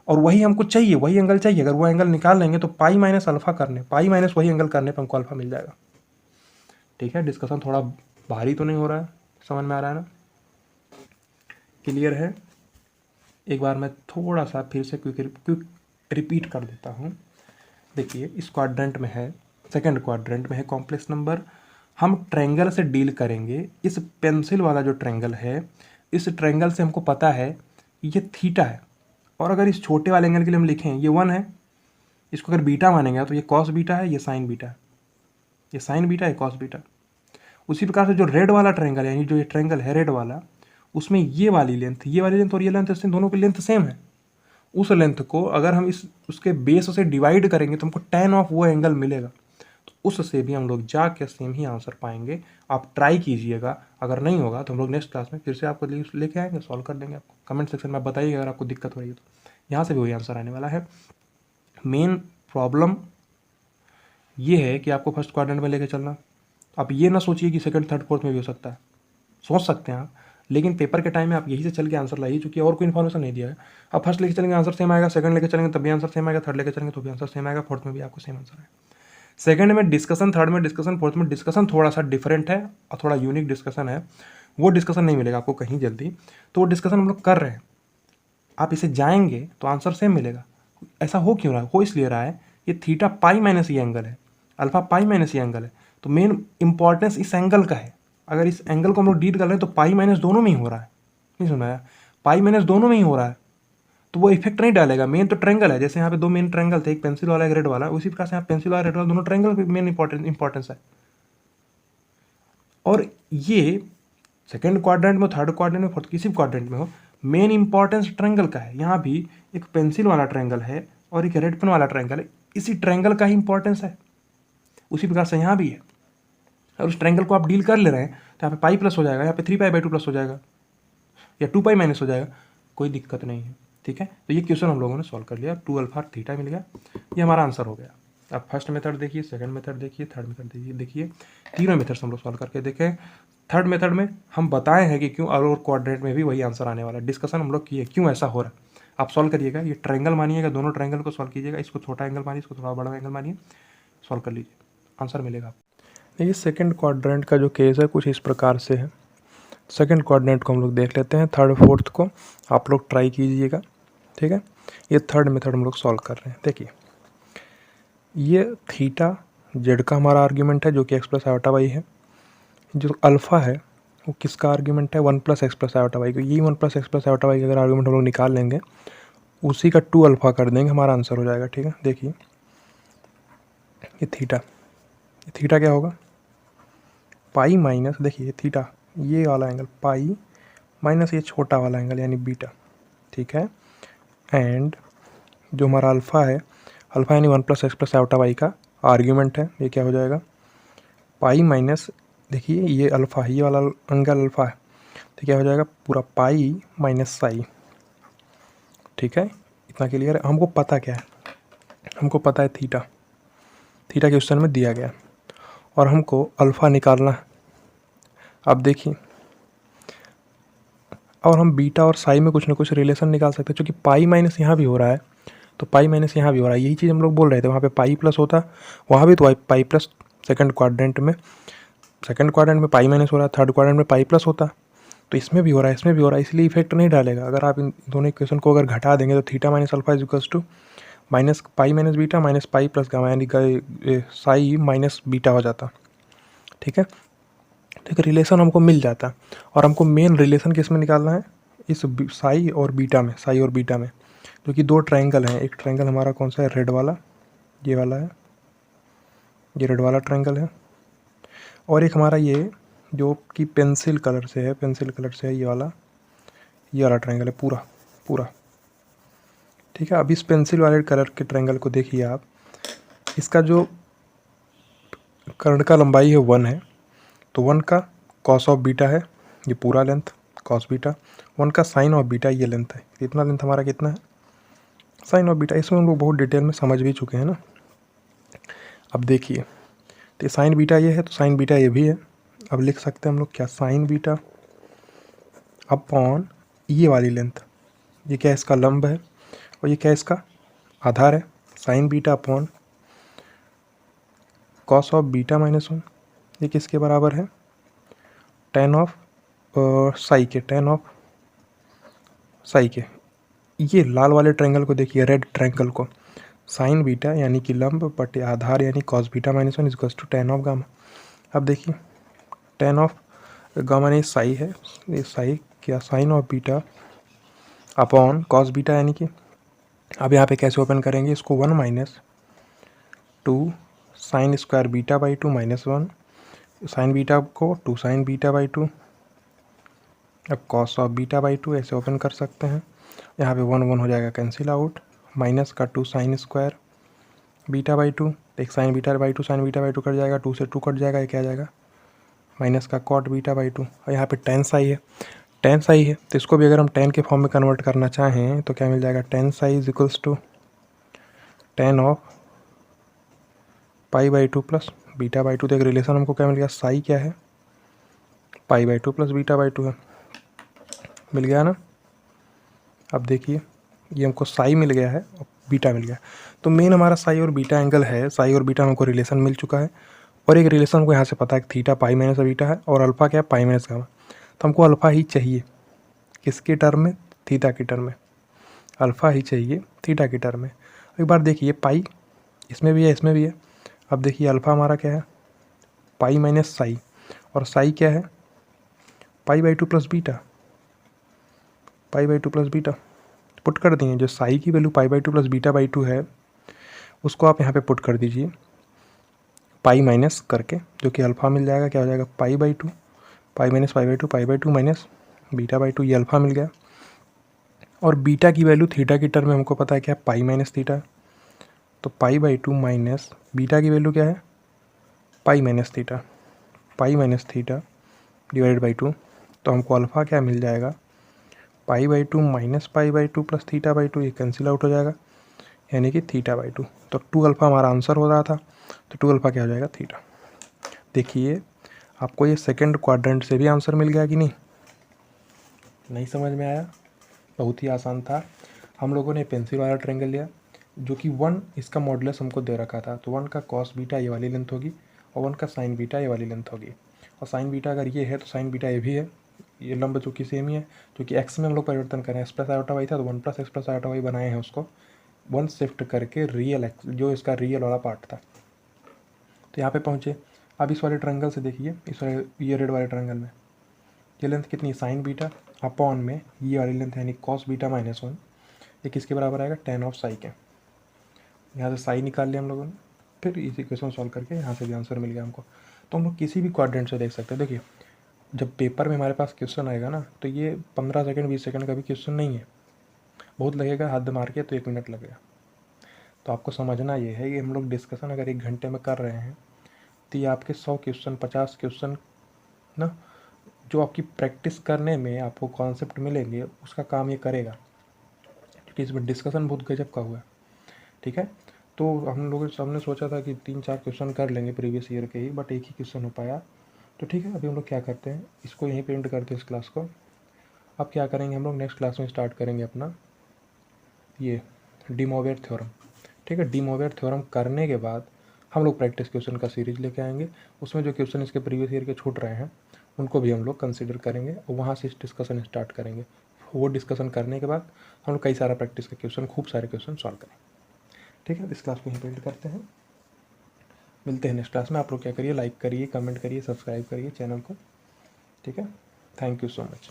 और वही हमको चाहिए, वही एंगल चाहिए। अगर वो एंगल निकाल लेंगे तो पाई माइनस अल्फा करने, पाई माइनस वही एंगल करने पर हमको अल्फा मिल जाएगा। ठीक है, डिस्कशन थोड़ा भारी तो नहीं हो रहा है, समझ में आ रहा है ना, क्लियर है। एक बार मैं थोड़ा सा फिर से क्विक रिपीट कर देता हूँ। देखिए इस क्वाड्रेंट में है, सेकंड क्वाड्रेंट में है कॉम्प्लेक्स नंबर, हम ट्रायंगल से डील करेंगे। इस पेंसिल वाला जो ट्रायंगल है, इस ट्रायंगल से हमको पता है ये थीटा है, और अगर इस छोटे वाले एंगल के लिए हम लिखें ये 1 है, इसको अगर बीटा मानेंगे तो ये कॉस बीटा है, ये साइन बीटा है, ये साइन बीटा है, कॉस बीटा। उसी प्रकार से जो रेड वाला ट्रायंगल है, यानी जो ये ट्रायंगल है रेड वाला, उसमें ये वाली लेंथ और ये लेंथ, इससे दोनों की लेंथ सेम है। उस लेंथ को अगर हम उसके बेस से डिवाइड करेंगे तो हमको tan ऑफ वो एंगल मिलेगा, तो उससे भी हम लोग जाके सेम ही आंसर पाएंगे। आप ट्राई कीजिएगा, अगर नहीं होगा तो हम लोग नेक्स्ट क्लास में फिर से आपको लेके आएंगे, सॉल्व कर देंगे। आपको कमेंट सेक्शन में बताइएगा अगर आपको दिक्कत हो रही है तो, यहाँ से भी वही आंसर आने वाला है। मेन प्रॉब्लम ये है कि आपको फर्स्ट क्वाड्रेंट में लेके चलना। आप ये ना सोचिए कि सेकंड थर्ड फोर्थ में भी हो सकता है, सोच सकते हैं आप, लेकिन पेपर के टाइम में आप यही से चल के आंसर लाइए, चूंकि और कोई इन्फॉर्मेशन नहीं दिया है। आप फर्स्ट लेके चलेंगे आंसर सेम आएगा, सेकंड लेके चलेंगे तब भी आंसर सेम आएगा, थर्ड लेके चलेंगे तो भी आंसर सेम आएगा, फोर्थ में भी आपको सेम आंसर है। सेकंड में डिस्कशन, थर्ड में डिस्कशन, फोर्थ में डिस्कशन थोड़ा सा डिफरेंट है और थोड़ा यूनिक डिस्कशन है। वो डिस्कशन नहीं मिलेगा आपको कहीं जल्दी, तो वो डिस्कशन हम लोग कर रहे हैं। आप इसे जाएंगे तो आंसर सेम मिलेगा। ऐसा हो क्यों रहा है? हो इसलिए रहा है, ये थीटा पाई माइनस ये एंगल है, अल्फा पाई माइनस ये एंगल है, तो मेन इंपॉर्टेंस इस एंगल का है। अगर इस एंगल को हम लोग डील कर रहे हैं तो पाई माइनस दोनों में ही हो रहा है, नहीं सुनाया, पाई माइनस दोनों में ही हो रहा है, तो वो इफेक्ट नहीं डालेगा। मेन तो ट्रायंगल है, जैसे यहाँ पे दो मेन ट्रायंगल थे, एक पेंसिल वाला एक रेड वाला, उसी प्रकार से यहाँ पेंसिल वाला रेड वाला दोनों ट्रायंगल पे मेन इंपॉर्टेंस है। और ये सेकंड क्वाड्रेंट में, थर्ड क्वाड्रेंट में, फोर्थ किसी भी क्वाड्रेंट में हो, मेन इंपॉर्टेंस ट्रायंगल का है। यहाँ भी एक पेंसिल वाला ट्रायंगल है और एक रेड पेन वाला ट्रायंगल है, इसी ट्रायंगल का ही इंपॉर्टेंस है। उसी प्रकार से यहाँ भी है, और उस ट्रायंगल को आप डील कर ले रहे हैं तो यहाँ पे पाई प्लस हो जाएगा, यहाँ पे 3π/2 प्लस हो जाएगा, या 2π माइनस हो जाएगा, कोई दिक्कत नहीं है। ठीक है, तो ये क्वेश्चन हम लोगों ने सॉल्व कर लिया, 2α थीटा मिल गया, ये हमारा आंसर हो गया। अब फर्स्ट मेथड देखिए, सेकंड मेथड देखिए, थर्ड मेथड देखिए, तीनों मेथड्स हम लोग सॉल्व करके देखें। थर्ड मेथड में हम बताए हैं कि क्यों और क्वाड्रेंट में भी वही आंसर आने वाला है, डिस्कशन हम लोग किए क्यों ऐसा हो रहा है। आप सॉल्व करिएगा, ये ट्रायंगल मानिएगा, दोनों ट्रायंगल को सॉल्व कीजिएगा, इसको छोटा एंगल मानिए, इसको थोड़ा बड़ा एंगल मानिए, सॉल्व कर लीजिए, आंसर मिलेगा आपको। देखिए सेकंड क्वाड्रेंट का जो केस है कुछ इस प्रकार से है। सेकंड क्वाड्रेंट को हम लोग देख लेते हैं, थर्ड फोर्थ को आप लोग ट्राई कीजिएगा। ठीक है, ये थर्ड मेथड हम लोग सॉल्व कर रहे हैं। देखिए ये थीटा जेड का हमारा आर्ग्यूमेंट है जो कि x प्लस आयोटा वाई है। जो अल्फ़ा है वो किसका आर्ग्यूमेंट है? 1 + x + आयोटा वाई को। यही 1 + x + आयोटा वाई का अगर आर्ग्यूमेंट हम लोग निकाल लेंगे, उसी का 2α कर देंगे, हमारा आंसर हो जाएगा। ठीक है, देखिए ये थीटा क्या होगा? पाई माइनस, देखिए थीटा ये वाला एंगल पाई माइनस ये छोटा वाला एंगल यानी बीटा। ठीक है, एंड जो हमारा अल्फ़ा है, अल्फ़ा यानी 1 + x + आयोटा वाई का आर्ग्यूमेंट है, ये क्या हो जाएगा? पाई माइनस, देखिए ये अल्फ़ा है, ये वाला एंगल अल्फ़ा है, तो क्या हो जाएगा? पूरा पाई माइनस साई। ठीक है, इतना क्लियर है। हमको पता क्या है? हमको पता है थीटा क्वेश्चन में दिया गया और हमको अल्फ़ा निकालना है। अब देखिए, और हम बीटा और साई में कुछ ना कुछ रिलेशन निकाल सकते हैं, क्योंकि पाई माइनस यहाँ भी हो रहा है तो पाई माइनस यहाँ भी हो रहा है। यही चीज़ हम लोग बोल रहे थे, वहाँ पे पाई प्लस होता, वहाँ भी तो पाई प्लस। सेकंड क्वाड्रेंट में पाई माइनस हो रहा है, थर्ड क्वाड्रेंट में पाई प्लस होता, तो इसमें भी हो रहा है, इसमें भी हो रहा है, इसलिए इफेक्ट नहीं डालेगा। अगर आप इन दोनों इक्वेशन को अगर घटा देंगे तो theta minus alpha is equals to minus pi minus beta minus pi plus gamma, यानी साई माइनस बीटा हो जाता। ठीक है, तो एक रिलेशन हमको मिल जाता, और हमको मेन रिलेशन किस में निकालना है? इस साई और बीटा में, जो कि दो ट्रायंगल हैं। एक ट्रायंगल हमारा कौन सा है? रेड वाला, ये वाला है, ये रेड वाला ट्रायंगल है, और एक हमारा ये जो कि पेंसिल कलर से है, ये वाला ट्रायंगल है पूरा। ठीक है, अब इस पेंसिल वाले कलर के ट्रायंगल को देखिए आप, इसका जो कर्ण का लंबाई है 1 है, तो 1 का कॉस ऑफ बीटा है, ये पूरा लेंथ कॉस बीटा, 1 का साइन ऑफ बीटा ये लेंथ है। इतना लेंथ हमारा कितना है? Sine of beta. इसमें हम लोग बहुत डिटेल में समझ भी चुके हैं ना। अब देखिए, तो साइन बीटा ये है, तो साइन बीटा ये भी है। अब लिख सकते हैं हम लोग क्या? साइन बीटा अपॉन ये वाली लेंथ, ये क्या इसका लंब है और ये क्या इसका आधार है। Sign beta upon cos of beta minus 1, ये किसके बराबर है? टेन ऑफ साई के। ये लाल वाले ट्रायंगल को देखिए, रेड ट्रायंगल को, साइन बीटा यानी कि लंब बटे आधार यानी cos beta minus 1 equals to tan of gamma. अब देखिए टेन ऑफ गामा ने साई है, ये साई क्या? Sine of beta upon cos beta, यानी कि अब यहाँ पे कैसे ओपन करेंगे इसको? 1 minus 2 sine square beta by 2 minus 1 sign beta को 2 साइन बीटा बाई 2, अब कॉस ऑफ बीटा बाई 2 ऐसे ओपन कर सकते हैं। यहाँ पे 1 हो जाएगा कैंसिल आउट, माइनस का 2 साइन स्क्वायर बीटा बाई 2, एक साइन बीटा बाई 2 कट जाएगा, 2 से 2 कट जाएगा, ये क्या आ जाएगा? माइनस का कॉट बीटा बाई 2, और यहाँ पे टेन साई है, तो इसको भी अगर हम टेन के फॉर्म में कन्वर्ट करना चाहें तो क्या मिल जाएगा? Tan psi is equals to tan of pi by two plus beta by two. तो एक रिलेशन हमको क्या मिल गया, साई क्या है, पाई by two plus beta by two है, मिल गया ना। अब देखिए ये हमको साई मिल गया है और बीटा मिल गया। तो मेन हमारा साई और बीटा एंगल है, साई और बीटा हमको रिलेशन मिल चुका है। और एक रिलेशन हमको यहाँ से पता है थीटा पाई माइनस बीटा है और अल्फा क्या है, पाई माइनस गामा। तो हमको अल्फा ही चाहिए किसके टर्म में, थीटा की टर्म में, अल्फा ही चाहिए थीटा की टर्म में। एक बार देखिए पाई इसमें भी है इसमें भी है। अब देखिए अल्फा हमारा क्या है, पाई माइनस साई, और साई क्या है, पाई by two plus beta, pi by two plus beta. Put कर दिए, जो साई की value pi by two plus beta by two है उसको आप यहाँ पे पुट कर दीजिए पाई माइनस करके, जो कि अल्फ़ा मिल जाएगा, क्या हो जाएगा, pi by to, pi minus pi by to, pi by two minus beta by two, ये अल्फ़ा मिल गया। और बीटा की वैल्यू थीटा की टर्म में हमको पता है क्या, पाई माइनस थीटा। तो pi by two minus beta की वैल्यू क्या है, pi minus theta, pi minus theta divided by two. तो हमको अल्फ़ा क्या मिल जाएगा, pi by two minus pi by two plus theta by two, ये कैंसिल आउट हो जाएगा, यानी कि थीटा बाई टू। तो टू अल्फ़ा हमारा आंसर हो रहा था, तो टू अल्फ़ा क्या हो जाएगा, थीटा। देखिए आपको ये सेकंड क्वाड्रेंट से भी आंसर मिल गया कि नहीं, नहीं समझ में आया, बहुत ही आसान था। हम लोगों ने पेंसिल वाला ट्रायंगल लिया जो कि 1 इसका मॉडुलस हमको दे रखा था, तो 1 का कॉस बीटा ये वाली लेंथ होगी और 1 का साइन बीटा ये वाली लेंथ होगी। और साइन बीटा अगर ये है तो साइन बीटा ये भी है, ये लंब चूँकि सेम ही है, क्योंकि एक्स में हम लोग परिवर्तन करें, एक्स प्लस आयोटा वाई था तो 1 plus x plus iota Y बनाए हैं, उसको 1 शिफ्ट करके रियल एक्स जो इसका रियल वाला पार्ट था। तो यहाँ पे पहुँचे। अब इस वाले ट्रायंगल से देखिए, इस वाले ये रेड वाले ट्रायंगल में ये लेंथ कितनी, साइन बीटा अपॉन में ये वाली लेंथ यानी कॉस बीटा माइनस 1, ये किसके बराबर आएगा, टेन ऑफ साई के। यहाँ से साई निकाल लिया हम लोगों ने, फिर इस इक्वेशन सॉल्व करके यहाँ से भी आंसर मिल गया हमको। तो हम लोग किसी भी क्वाड्रेंट से देख सकते हैं। देखिए जब पेपर में हमारे पास क्वेश्चन आएगा ना, तो ये 15 सेकंड 20 सेकंड का भी क्वेश्चन नहीं है, बहुत लगेगा, हद मार के तो 1 मिनट लगेगा। तो आपको समझना ये है कि हम लोग डिस्कशन अगर 1 घंटे में कर रहे हैं तो ये आपके 100 क्वेश्चन 50 क्वेश्चन ना, जो आपकी प्रैक्टिस करने में आपको कॉन्सेप्ट मिलेंगे उसका काम ये करेगा, क्योंकि इसमें डिस्कशन बहुत गजब का हुआ है। ठीक है, तो हम लोग हमने सोचा था कि 3-4 क्वेश्चन कर लेंगे प्रीवियस ईयर के ही, बट एक ही क्वेश्चन हो पाया। तो ठीक है, अभी हम लोग क्या करते हैं, इसको यहीं पे एंड करते हैं इस क्लास को। अब क्या करेंगे हम लोग, नेक्स्ट क्लास में स्टार्ट करेंगे अपना ये डी मोवेर थ्योरम। ठीक है, डी मोवेर थ्योरम करने के बाद हम लोग प्रैक्टिस क्वेश्चन का सीरीज लेके आएंगे, उसमें जो क्वेश्चन इसके प्रीवियस ईयर के छूट रहे हैं उनको भी हम लोग कंसिडर करेंगे और वहाँ से डिस्कशन स्टार्ट करेंगे। वो डिस्कशन करने के बाद हम लोग कई सारा प्रैक्टिस के क्वेश्चन, खूब सारे क्वेश्चन सॉल्व करेंगे। ठीक है, इस क्लास को यहीं पे एंड करते हैं, मिलते हैं नेक्स्ट क्लास में। आप लोग क्या करिए, लाइक करिए, कमेंट करिए, सब्सक्राइब करिए चैनल को। ठीक है, थैंक यू सो मच।